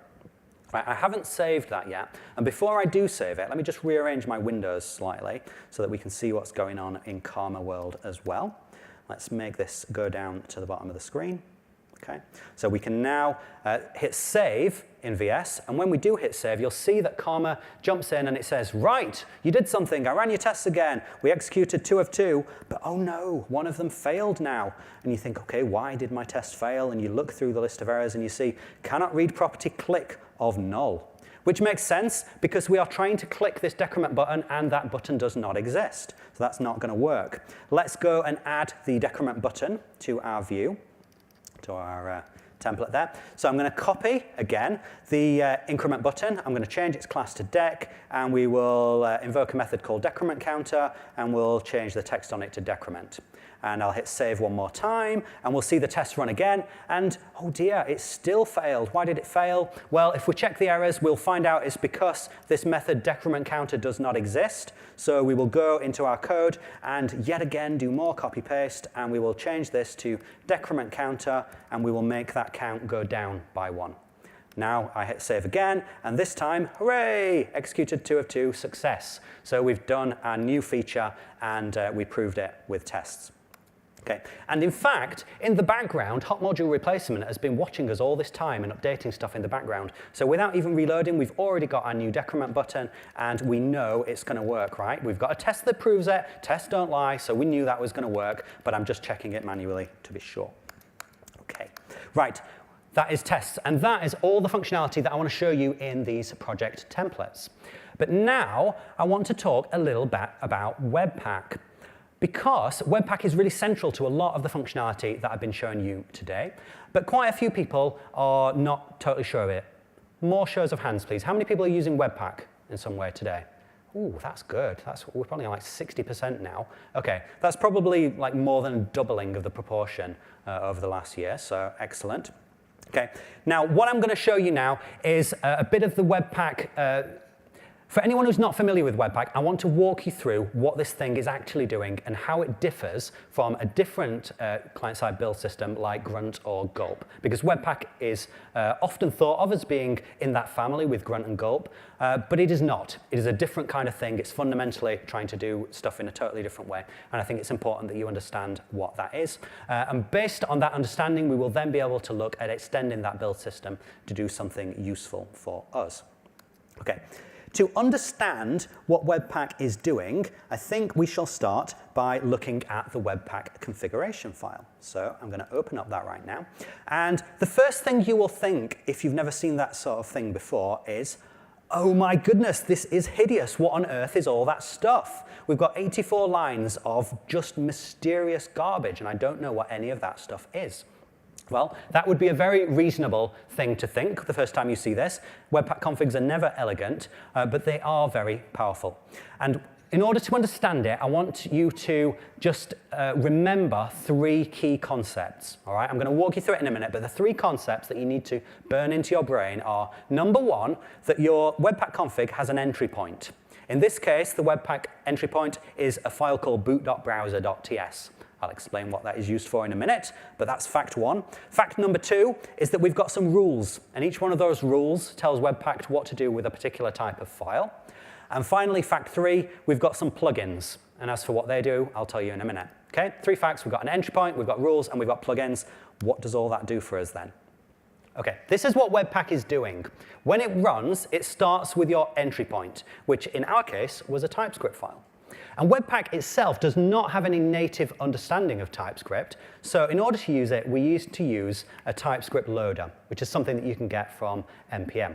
Right, I haven't saved that yet, and before I do save it, let me just rearrange my windows slightly so that we can see what's going on in Karma world as well. Let's make this go down to the bottom of the screen. Okay, so we can now hit save in VS, and when we do hit save, you'll see that Karma jumps in and it says, right, you did something, I ran your tests again, we executed 2 of 2, but oh no, one of them failed now. And you think, okay, why did my test fail? And you look through the list of errors and you see, cannot read property click of null. Which makes sense because we are trying to click this decrement button and that button does not exist. So that's not going to work. Let's go and add the decrement button to our view, to our template there. So I'm going to copy, again, the increment button. I'm going to change its class to dec, and we will invoke a method called decrement counter, and we'll change the text on it to decrement. And I'll hit save one more time, and we'll see the test run again, and oh dear, it still failed. Why did it fail? Well, if we check the errors, we'll find out it's because this method decrement counter does not exist. So we will go into our code and yet again do more copy-paste, and we will change this to decrement counter, and we will make that count go down by 1. Now I hit save again, and this time, hooray, executed 2 of 2, success. So we've done our new feature, and we proved it with tests. Okay. And in fact, in the background, hot module replacement has been watching us all this time and updating stuff in the background. So without even reloading, we've already got our new decrement button, and we know it's going to work, right? We've got a test that proves it. Tests don't lie, so we knew that was going to work, but I'm just checking it manually to be sure. Okay. Right. That is tests, and that is all the functionality that I want to show you in these project templates. But now I want to talk a little bit about Webpack, because Webpack is really central to a lot of the functionality that I've been showing you today, but quite a few people are not totally sure of it. More shows of hands, please. How many people are using Webpack in some way today? Ooh, that's good. We're probably on like 60% now. Okay, that's probably like more than a doubling of the proportion over the last year, so excellent. Okay, now what I'm going to show you now is a bit of the Webpack. For anyone who's not familiar with Webpack, I want to walk you through what this thing is actually doing and how it differs from a different client-side build system like Grunt or Gulp. Because Webpack is often thought of as being in that family with Grunt and Gulp, but it is not. It is a different kind of thing. It's fundamentally trying to do stuff in a totally different way. And I think it's important that you understand what that is. And based on that understanding, we will then be able to look at extending that build system to do something useful for us. Okay. To understand what Webpack is doing, I think we shall start by looking at the Webpack configuration file. So I'm going to open up that right now. And the first thing you will think, if you've never seen that sort of thing before, is, oh my goodness, this is hideous. What on earth is all that stuff? We've got 84 lines of just mysterious garbage, and I don't know what any of that stuff is. Well, that would be a very reasonable thing to think the first time you see this. Webpack configs are never elegant, but they are very powerful. And in order to understand it, I want you to just remember three key concepts. All right? I'm going to walk you through it in a minute, but the three concepts that you need to burn into your brain are, number one, that your Webpack config has an entry point. In this case, the Webpack entry point is a file called boot.browser.ts. I'll explain what that is used for in a minute, but that's fact one. Fact number two is that we've got some rules, and each one of those rules tells Webpack what to do with a particular type of file. And finally, fact three, we've got some plugins, and as for what they do, I'll tell you in a minute. Okay, three facts, we've got an entry point, we've got rules, and we've got plugins. What does all that do for us then? Okay, this is what Webpack is doing. When it runs, it starts with your entry point, which in our case was a TypeScript file. And Webpack itself does not have any native understanding of TypeScript, so in order to use it, we used to use a TypeScript loader, which is something that you can get from NPM.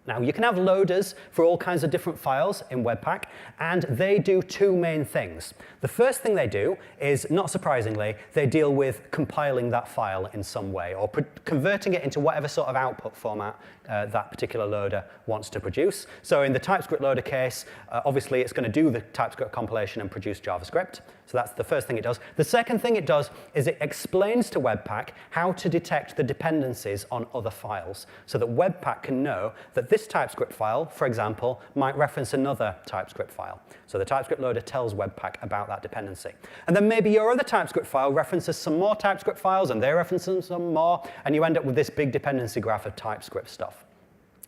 Now, you can have loaders for all kinds of different files in Webpack, and they do two main things. The first thing they do is, not surprisingly, they deal with compiling that file in some way, or converting it into whatever sort of output format that particular loader wants to produce. So in the TypeScript loader case, obviously it's going to do the TypeScript compilation and produce JavaScript. So that's the first thing it does. The second thing it does is it explains to Webpack how to detect the dependencies on other files, so that Webpack can know that this TypeScript file, for example, might reference another TypeScript file. So the TypeScript loader tells Webpack about that dependency. And then maybe your other TypeScript file references some more TypeScript files, and they reference some more, and you end up with this big dependency graph of TypeScript stuff.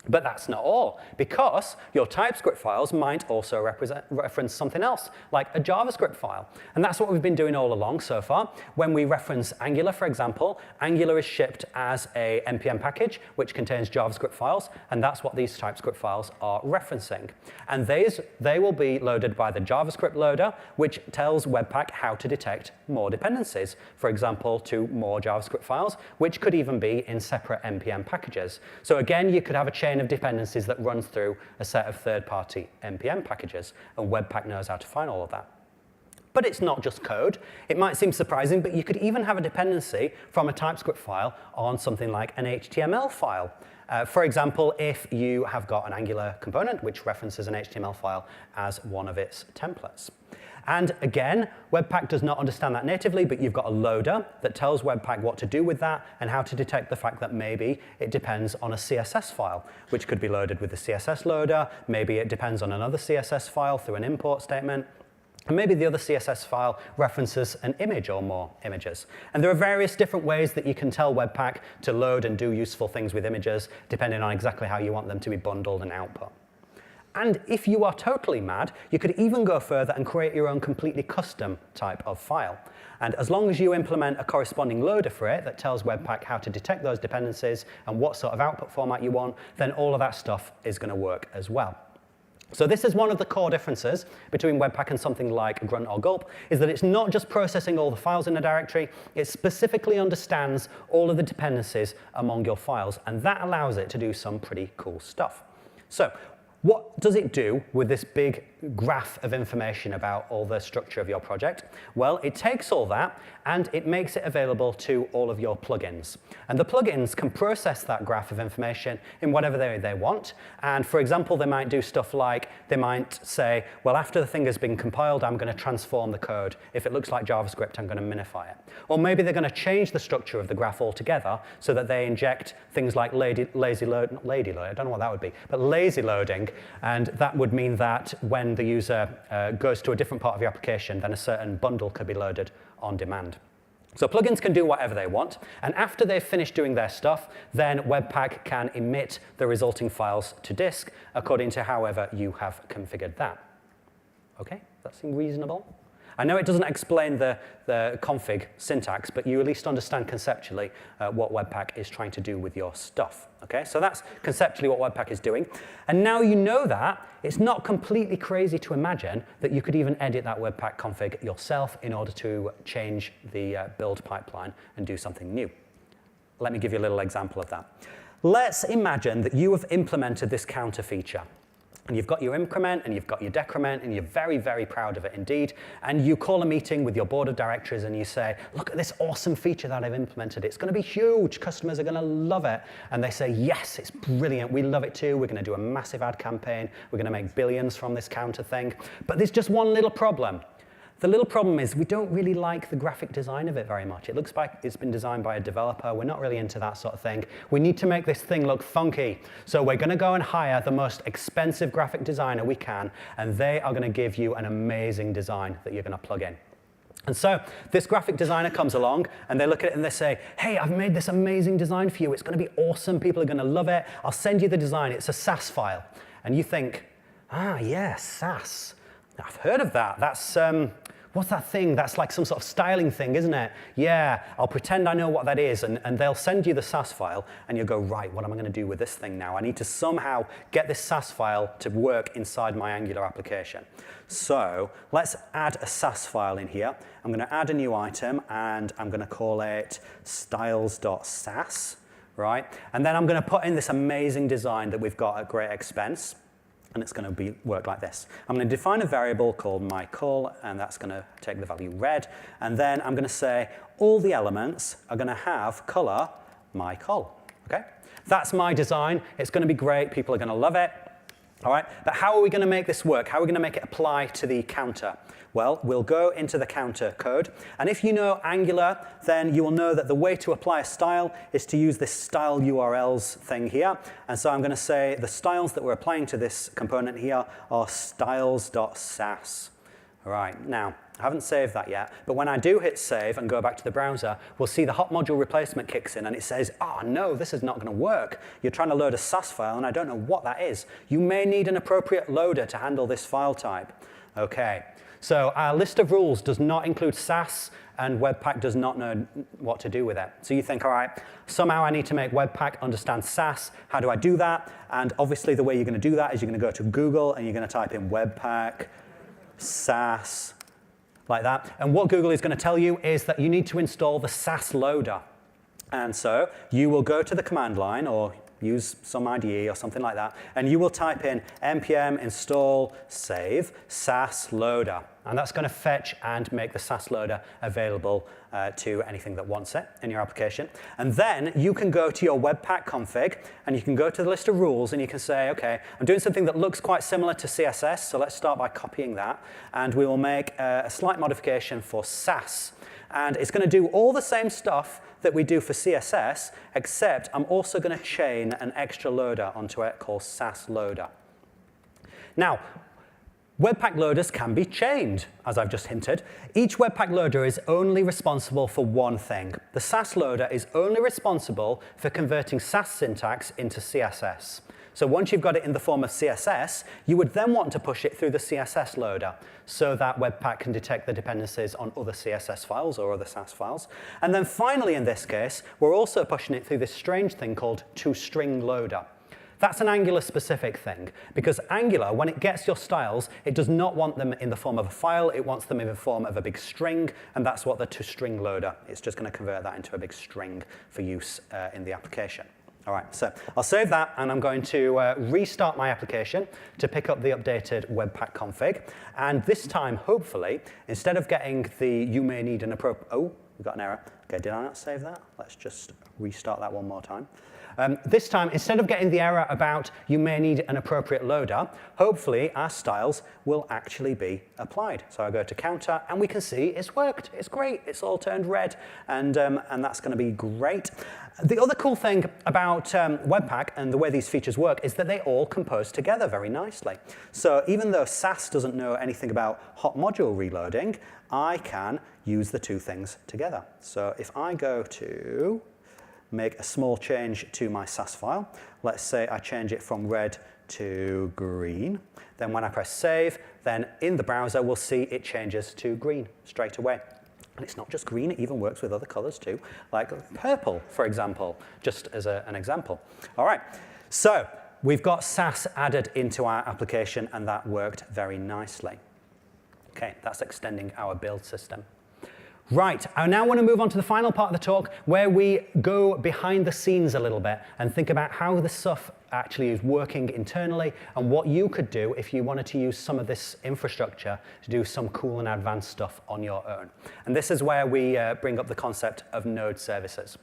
But that's not all, because your TypeScript files might also reference something else, like a JavaScript file. And that's what we've been doing all along so far. When we reference Angular, for example, Angular is shipped as a NPM package, which contains JavaScript files, and that's what these TypeScript files are referencing. And they will be loaded by the JavaScript loader, which tells Webpack how to detect more dependencies, for example, to more JavaScript files, which could even be in separate NPM packages. So again, you could have a chain of dependencies that runs through a set of third-party NPM packages, and Webpack knows how to find all of that. But it's not just code. It might seem surprising, but you could even have a dependency from a TypeScript file on something like an HTML file. For example, if you have got an Angular component which references an HTML file as one of its templates. And again, Webpack does not understand that natively, but you've got a loader that tells Webpack what to do with that and how to detect the fact that maybe it depends on a CSS file, which could be loaded with the CSS loader. Maybe it depends on another CSS file through an import statement. And maybe the other CSS file references an image or more images. And there are various different ways that you can tell Webpack to load and do useful things with images, depending on exactly how you want them to be bundled and output. And if you are totally mad, you could even go further and create your own completely custom type of file. And as long as you implement a corresponding loader for it that tells Webpack how to detect those dependencies and what sort of output format you want, then all of that stuff is going to work as well. So this is one of the core differences between Webpack and something like Grunt or Gulp, is that it's not just processing all the files in a directory, it specifically understands all of the dependencies among your files, and that allows it to do some pretty cool stuff. So what does it do with this big graph of information about all the structure of your project? Well, it takes all that and it makes it available to all of your plugins. And the plugins can process that graph of information in whatever they want. And for example, they might do stuff like, they might say, well, after the thing has been compiled, I'm going to transform the code. If it looks like JavaScript, I'm going to minify it. Or maybe they're going to change the structure of the graph altogether so that they inject things like lazy load, I don't know what that would be, but lazy loading. And that would mean that when the user goes to a different part of your application, then a certain bundle could be loaded on demand. So plugins can do whatever they want, and after they've finished doing their stuff, then Webpack can emit the resulting files to disk according to however you have configured that. Okay, that seem reasonable? I know it doesn't explain the config syntax, but you at least understand conceptually what Webpack is trying to do with your stuff. Okay, so that's conceptually what Webpack is doing. And now you know that, it's not completely crazy to imagine that you could even edit that Webpack config yourself in order to change the build pipeline and do something new. Let me give you a little example of that. Let's imagine that you have implemented this counter feature. And you've got your increment and you've got your decrement and you're very, very proud of it indeed. And you call a meeting with your board of directors and you say, look at this awesome feature that I've implemented. It's going to be huge. Customers are going to love it. And they say, yes, it's brilliant. We love it too. We're going to do a massive ad campaign. We're going to make billions from this counter thing. But there's just one little problem. The little problem is we don't really like the graphic design of it very much. It looks like it's been designed by a developer. We're not really into that sort of thing. We need to make this thing look funky. So we're going to go and hire the most expensive graphic designer we can, and they are going to give you an amazing design that you're going to plug in. And so this graphic designer comes along, and they look at it and they say, hey, I've made this amazing design for you. It's going to be awesome. People are going to love it. I'll send you the design. It's a Sass file. And you think, ah, yeah, Sass. I've heard of that. That's, what's that thing? That's like some sort of styling thing, isn't it? Yeah, I'll pretend I know what that is, and they'll send you the Sass file, and you'll go, right, what am I going to do with this thing now? I need to somehow get this Sass file to work inside my Angular application. So let's add a Sass file in here. I'm going to add a new item, and I'm going to call it styles.sass, right? And then I'm going to put in this amazing design that we've got at great expense. And it's going to work like this. I'm going to define a variable called myCol, and that's going to take the value red. And then I'm going to say all the elements are going to have color myCol. Okay? That's my design. It's going to be great. People are going to love it. All right? But how are we going to make this work? How are we going to make it apply to the counter? Well, we'll go into the counter code. And if you know Angular, then you will know that the way to apply a style is to use this style URLs thing here. And so I'm going to say the styles that we're applying to this component here are styles.sass. All right, now, I haven't saved that yet, but when I do hit save and go back to the browser, we'll see the hot module replacement kicks in and it says, oh no, this is not going to work. You're trying to load a Sass file and I don't know what that is. You may need an appropriate loader to handle this file type. Okay, so our list of rules does not include Sass, and Webpack does not know what to do with it. So you think, all right, somehow I need to make Webpack understand Sass. How do I do that? And obviously the way you're going to do that is you're going to go to Google and you're going to type in Webpack, Sass, like that. And what Google is going to tell you is that you need to install the Sass loader. And so you will go to the command line or use some IDE or something like that, and you will type in npm install save Sass loader. And that's going to fetch and make the Sass loader available to anything that wants it in your application. And then you can go to your Webpack config, and you can go to the list of rules, and you can say, OK, I'm doing something that looks quite similar to CSS, so let's start by copying that. And we will make a slight modification for Sass. And it's going to do all the same stuff that we do for CSS, except I'm also going to chain an extra loader onto it called Sass loader. Now, Webpack loaders can be chained, as I've just hinted. Each Webpack loader is only responsible for one thing. The Sass loader is only responsible for converting Sass syntax into CSS. So once you've got it in the form of CSS, you would then want to push it through the CSS loader so that Webpack can detect the dependencies on other CSS files or other Sass files. And then finally, in this case, we're also pushing it through this strange thing called toString loader. That's an Angular-specific thing, because Angular, when it gets your styles, it does not want them in the form of a file. It wants them in the form of a big string, and that's what the toString loader is. Just going to convert that into a big string for use in the application. All right, so I'll save that, and I'm going to restart my application to pick up the updated Webpack config. And this time, hopefully, instead of getting the you may need an appropriate, oh, we've got an error. Okay, did I not save that? Let's just restart that one more time. This time, instead of getting the error about you may need an appropriate loader, hopefully our styles will actually be applied. So I go to counter, and we can see it's worked. It's great. It's all turned red, and that's going to be great. The other cool thing about Webpack and the way these features work is that they all compose together very nicely. So even though Sass doesn't know anything about hot module reloading, I can use the two things together. So if I go to make a small change to my Sass file, let's say I change it from red to green, then when I press save, then in the browser we'll see it changes to green straight away. And it's not just green, it even works with other colors too, like purple, for example, just as an example. All right, so we've got Sass added into our application, and that worked very nicely. Okay, that's extending our build system. Right, I now want to move on to the final part of the talk, where we go behind the scenes a little bit and think about how this stuff actually is working internally and what you could do if you wanted to use some of this infrastructure to do some cool and advanced stuff on your own. And this is where we bring up the concept of node services.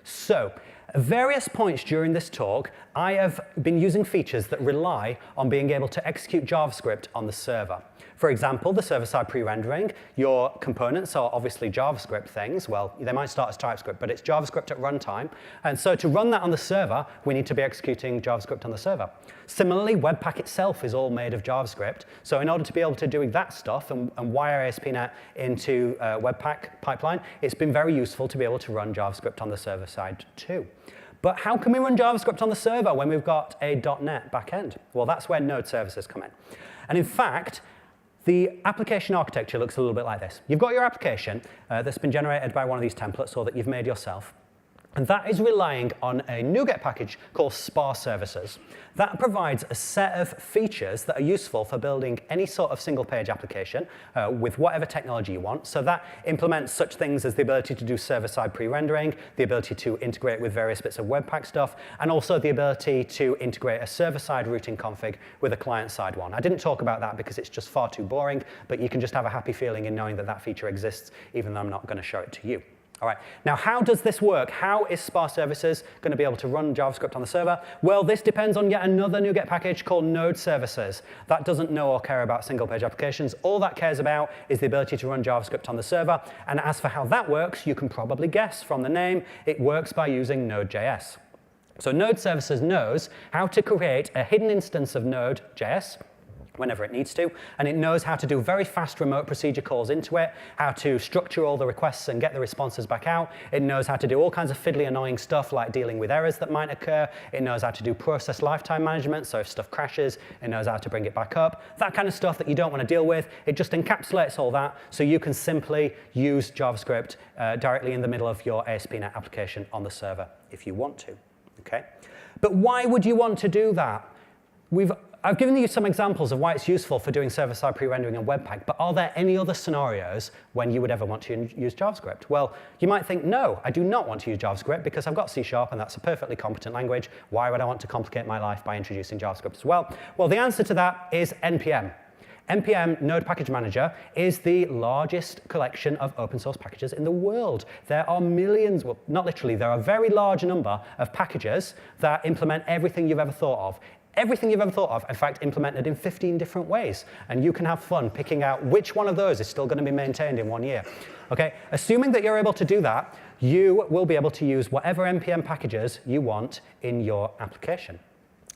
So, at various points during this talk, I have been using features that rely on being able to execute JavaScript on the server. For example, the server-side pre-rendering, your components are obviously JavaScript things. Well, they might start as TypeScript, but it's JavaScript at runtime. And so to run that on the server, we need to be executing JavaScript on the server. Similarly, Webpack itself is all made of JavaScript. So in order to be able to do that stuff and wire ASP.NET into Webpack pipeline, it's been very useful to be able to run JavaScript on the server side too. But how can we run JavaScript on the server when we've got a .NET backend? Well, that's where node services come in. And in fact, the application architecture looks a little bit like this. You've got your application that's been generated by one of these templates or that you've made yourself. And that is relying on a NuGet package called sparse services. That provides a set of features that are useful for building any sort of single-page application with whatever technology you want. So that implements such things as the ability to do server-side pre-rendering, the ability to integrate with various bits of Webpack stuff, and also the ability to integrate a server-side routing config with a client-side one. I didn't talk about that because it's just far too boring, but you can just have a happy feeling in knowing that that feature exists, even though I'm not going to show it to you. All right, now how does this work? How is sparse services going to be able to run JavaScript on the server? Well, this depends on yet another NuGet package called node services. That doesn't know or care about single-page applications. All that cares about is the ability to run JavaScript on the server. And as for how that works, you can probably guess from the name, it works by using Node.js. So node services knows how to create a hidden instance of Node.js whenever it needs to, and it knows how to do very fast remote procedure calls into it, how to structure all the requests and get the responses back out. It knows how to do all kinds of fiddly annoying stuff like dealing with errors that might occur. It knows how to do process lifetime management, so if stuff crashes, it knows how to bring it back up. That kind of stuff that you don't want to deal with, it just encapsulates all that so you can simply use JavaScript directly in the middle of your ASP.NET application on the server if you want to, okay? But why would you want to do that? I've given you some examples of why it's useful for doing server-side pre-rendering and Webpack, but are there any other scenarios when you would ever want to use JavaScript? Well, you might think, no, I do not want to use JavaScript because I've got C# and that's a perfectly competent language. Why would I want to complicate my life by introducing JavaScript as well? Well, the answer to that is NPM. NPM, Node Package Manager, is the largest collection of open source packages in the world. There are millions, well, not literally, there are a very large number of packages that implement everything you've ever thought of. Everything you've ever thought of, in fact, implemented in 15 different ways. And you can have fun picking out which one of those is still going to be maintained in 1 year. Okay? Assuming that you're able to do that, you will be able to use whatever NPM packages you want in your application.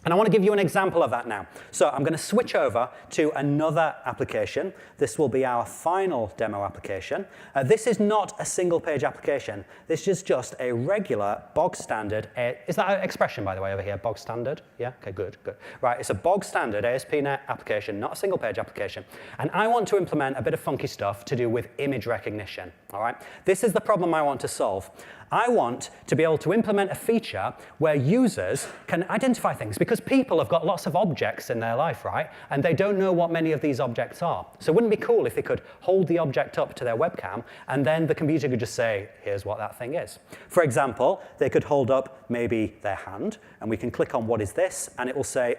And I want to give you an example of that now. So I'm going to switch over to another application. This will be our final demo application. This is not a single-page application. This is just a regular bog standard. Is that an expression, by the way, over here? Bog standard? Yeah? OK, good, good. Right, it's a bog standard ASP.NET application, not a single-page application. And I want to implement a bit of funky stuff to do with image recognition. All right? This is the problem I want to solve. I want to be able to implement a feature where users can identify things. Because because people have got lots of objects in their life, right? And they don't know what many of these objects are. So wouldn't it be cool if they could hold the object up to their webcam, and then the computer could just say, here's what that thing is. For example, they could hold up maybe their hand, and we can click on what is this, and it will say,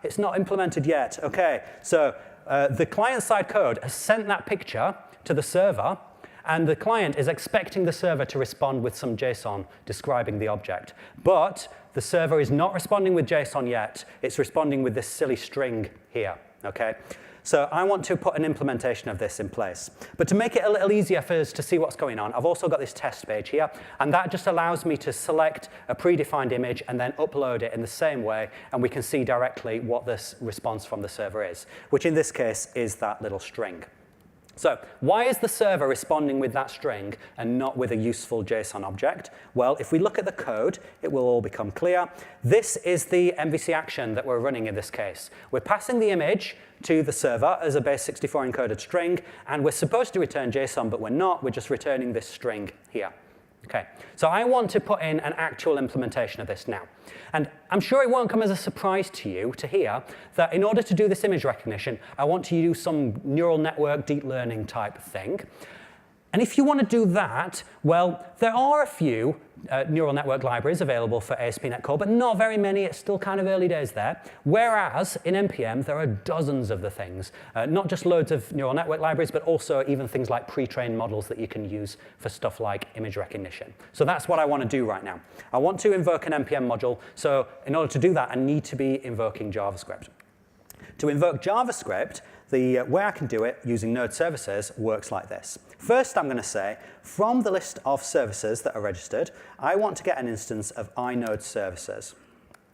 it's not implemented yet. OK, so the client-side code has sent that picture to the server, and the client is expecting the server to respond with some JSON describing the object. But the server is not responding with JSON yet. It's responding with this silly string here. Okay? So I want to put an implementation of this in place. But to make it a little easier for us to see what's going on, I've also got this test page here. And that just allows me to select a predefined image and then upload it in the same way. And we can see directly what this response from the server is, which in this case is that little string. So why is the server responding with that string and not with a useful JSON object? Well, if we look at the code, it will all become clear. This is the MVC action that we're running in this case. We're passing the image to the server as a base64 encoded string, and we're supposed to return JSON, but we're not. We're just returning this string here. Okay, so I want to put in an actual implementation of this now. And I'm sure it won't come as a surprise to you to hear that in order to do this image recognition, I want to use some neural network deep learning type thing. And if you want to do that, well, there are a few neural network libraries available for ASP.NET Core, but not very many. It's still kind of early days there. Whereas in NPM, there are dozens of the things, not just loads of neural network libraries, but also even things like pre-trained models that you can use for stuff like image recognition. So that's what I want to do right now. I want to invoke an NPM module. So in order to do that, I need to be invoking JavaScript. To invoke JavaScript, the way I can do it using node services works like this. First, I'm going to say, from the list of services that are registered, I want to get an instance of inode services.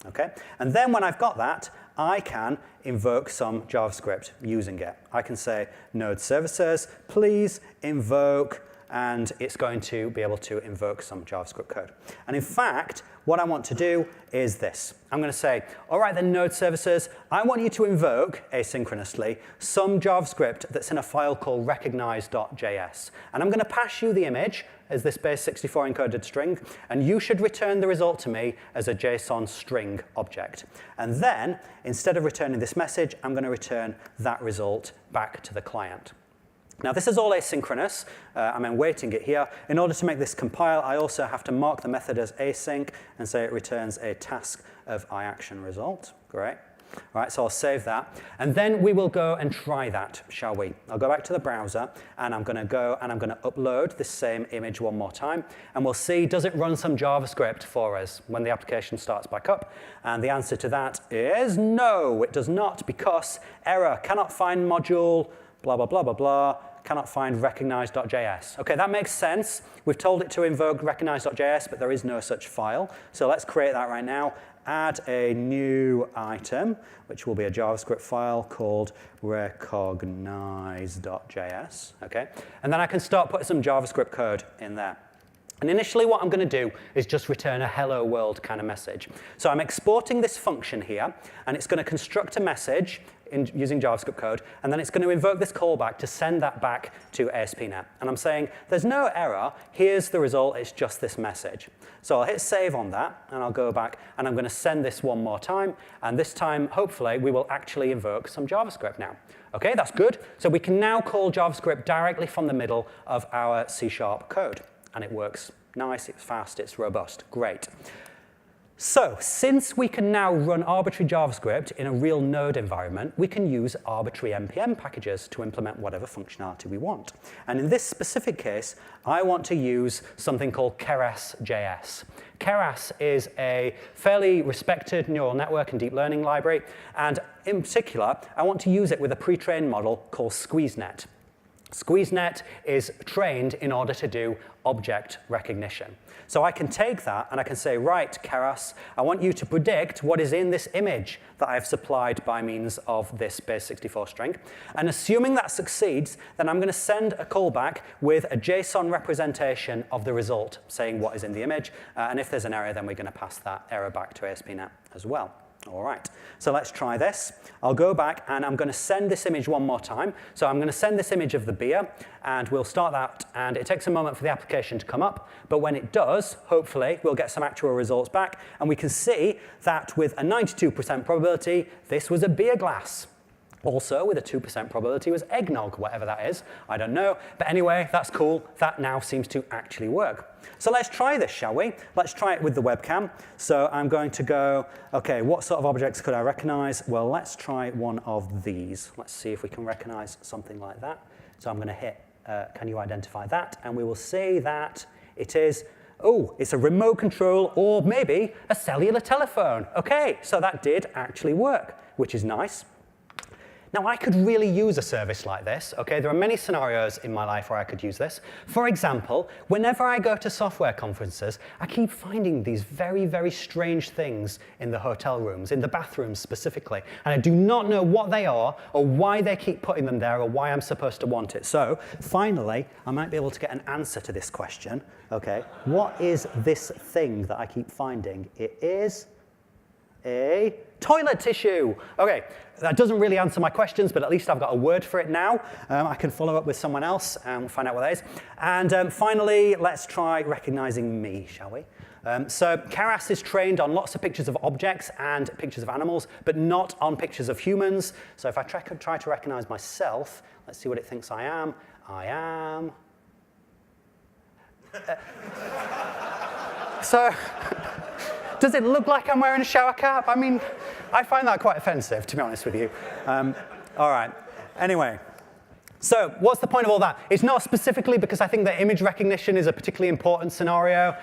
Okay? And then when I've got that, I can invoke some JavaScript using it. I can say node services, please invoke, and it's going to be able to invoke some JavaScript code. And in fact, what I want to do is this. I'm going to say, all right then, node services, I want you to invoke asynchronously some JavaScript that's in a file called recognize.js. And I'm going to pass you the image as this base64 encoded string, and you should return the result to me as a JSON string object. And then, instead of returning this message, I'm going to return that result back to the client. Now, this is all asynchronous. I'm awaiting it here. In order to make this compile, I also have to mark the method as async and say it returns a task of iAction result. Great. All right, so I'll save that. And then we will go and try that, shall we? I'll go back to the browser, and I'm going to go and I'm going to upload this same image one more time. And we'll see, does it run some JavaScript for us when the application starts back up? And the answer to that is no, it does not, because error, cannot find module, blah, blah, blah, blah, blah. Cannot find recognize.js. OK, that makes sense. We've told it to invoke recognize.js, but there is no such file. So let's create that right now. Add a new item, which will be a JavaScript file called recognize.js. OK, and then I can start putting some JavaScript code in there. And initially, what I'm going to do is just return a hello world kind of message. So I'm exporting this function here, and it's going to construct a message using JavaScript code, and then it's going to invoke this callback to send that back to ASP.NET. And I'm saying, there's no error. Here's the result. It's just this message. So I'll hit save on that, and I'll go back, and I'm going to send this one more time. And this time, hopefully, we will actually invoke some JavaScript now. OK, that's good. So we can now call JavaScript directly from the middle of our C# code. And it works nice, it's fast, it's robust. Great. So since we can now run arbitrary JavaScript in a real node environment, we can use arbitrary NPM packages to implement whatever functionality we want. And in this specific case, I want to use something called Keras.js. Keras is a fairly respected neural network and deep learning library. And in particular, I want to use it with a pre-trained model called SqueezeNet. SqueezeNet is trained in order to do object recognition. So I can take that and I can say, right, Keras, I want you to predict what is in this image that I've supplied by means of this base64 string. And assuming that succeeds, then I'm going to send a callback with a JSON representation of the result, saying what is in the image. And if there's an error, then we're going to pass that error back to ASP.NET as well. All right, so let's try this. I'll go back and I'm going to send this image one more time. So I'm going to send this image of the beer, and we'll start that, and it takes a moment for the application to come up, but when it does, hopefully, we'll get some actual results back, and we can see that with a 92% probability, this was a beer glass. Also, with a 2% probability was eggnog, whatever that is. I don't know. But anyway, that's cool. That now seems to actually work. So let's try this, shall we? Let's try it with the webcam. So I'm going to go, OK, what sort of objects could I recognize? Well, let's try one of these. Let's see if we can recognize something like that. So I'm going to hit, can you identify that? And we will say that it is, oh, it's a remote control or maybe a cellular telephone. OK, so that did actually work, which is nice. Now, I could really use a service like this, okay? There are many scenarios in my life where I could use this. For example, whenever I go to software conferences, I keep finding these very, very strange things in the hotel rooms, in the bathrooms specifically, and I do not know what they are or why they keep putting them there or why I'm supposed to want it. So, finally, I might be able to get an answer to this question, okay? What is this thing that I keep finding? It is a toilet tissue. Okay, that doesn't really answer my questions, but at least I've got a word for it now. I can follow up with someone else and find out what that is. And finally, let's try recognizing me, shall we? So Keras is trained on lots of pictures of objects and pictures of animals, but not on pictures of humans. So if I try to recognize myself, let's see what it thinks I am. I am. So. Does it look like I'm wearing a shower cap? I mean, I find that quite offensive, to be honest with you. All right. Anyway, so what's the point of all that? It's not specifically because I think that image recognition is a particularly important scenario,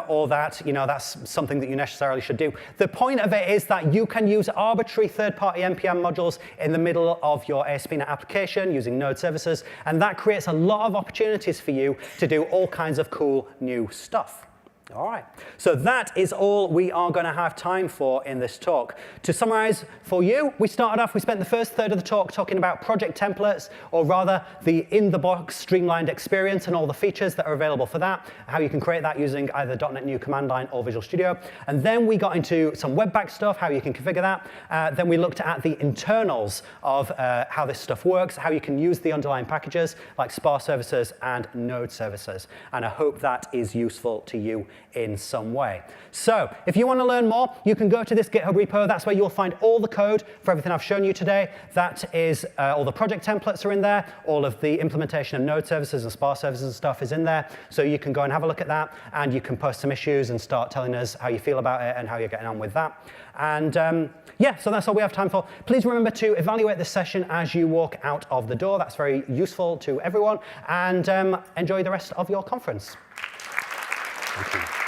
or that that's something that you necessarily should do. The point of it is that you can use arbitrary third-party NPM modules in the middle of your ASP.NET application using node services, and that creates a lot of opportunities for you to do all kinds of cool new stuff. All right, so that is all we are going to have time for in this talk. To summarize for you, we spent the first third of the talk talking about project templates, or rather the in-the-box streamlined experience and all the features that are available for that, how you can create that using either .NET New command line or Visual Studio. And then we got into some Webpack stuff, how you can configure that. Then we looked at the internals of how this stuff works, how you can use the underlying packages like SPA services and node services. And I hope that is useful to you in some way. So if you want to learn more, you can go to this GitHub repo. That's where you'll find all the code for everything I've shown you today. That is all the project templates are in there. All of the implementation of node services and SPA services and stuff is in there. So you can go and have a look at that, and you can post some issues and start telling us how you feel about it and how you're getting on with that. And yeah, so that's all we have time for. Please remember to evaluate this session as you walk out of the door. That's very useful to everyone. And enjoy the rest of your conference. Thank you.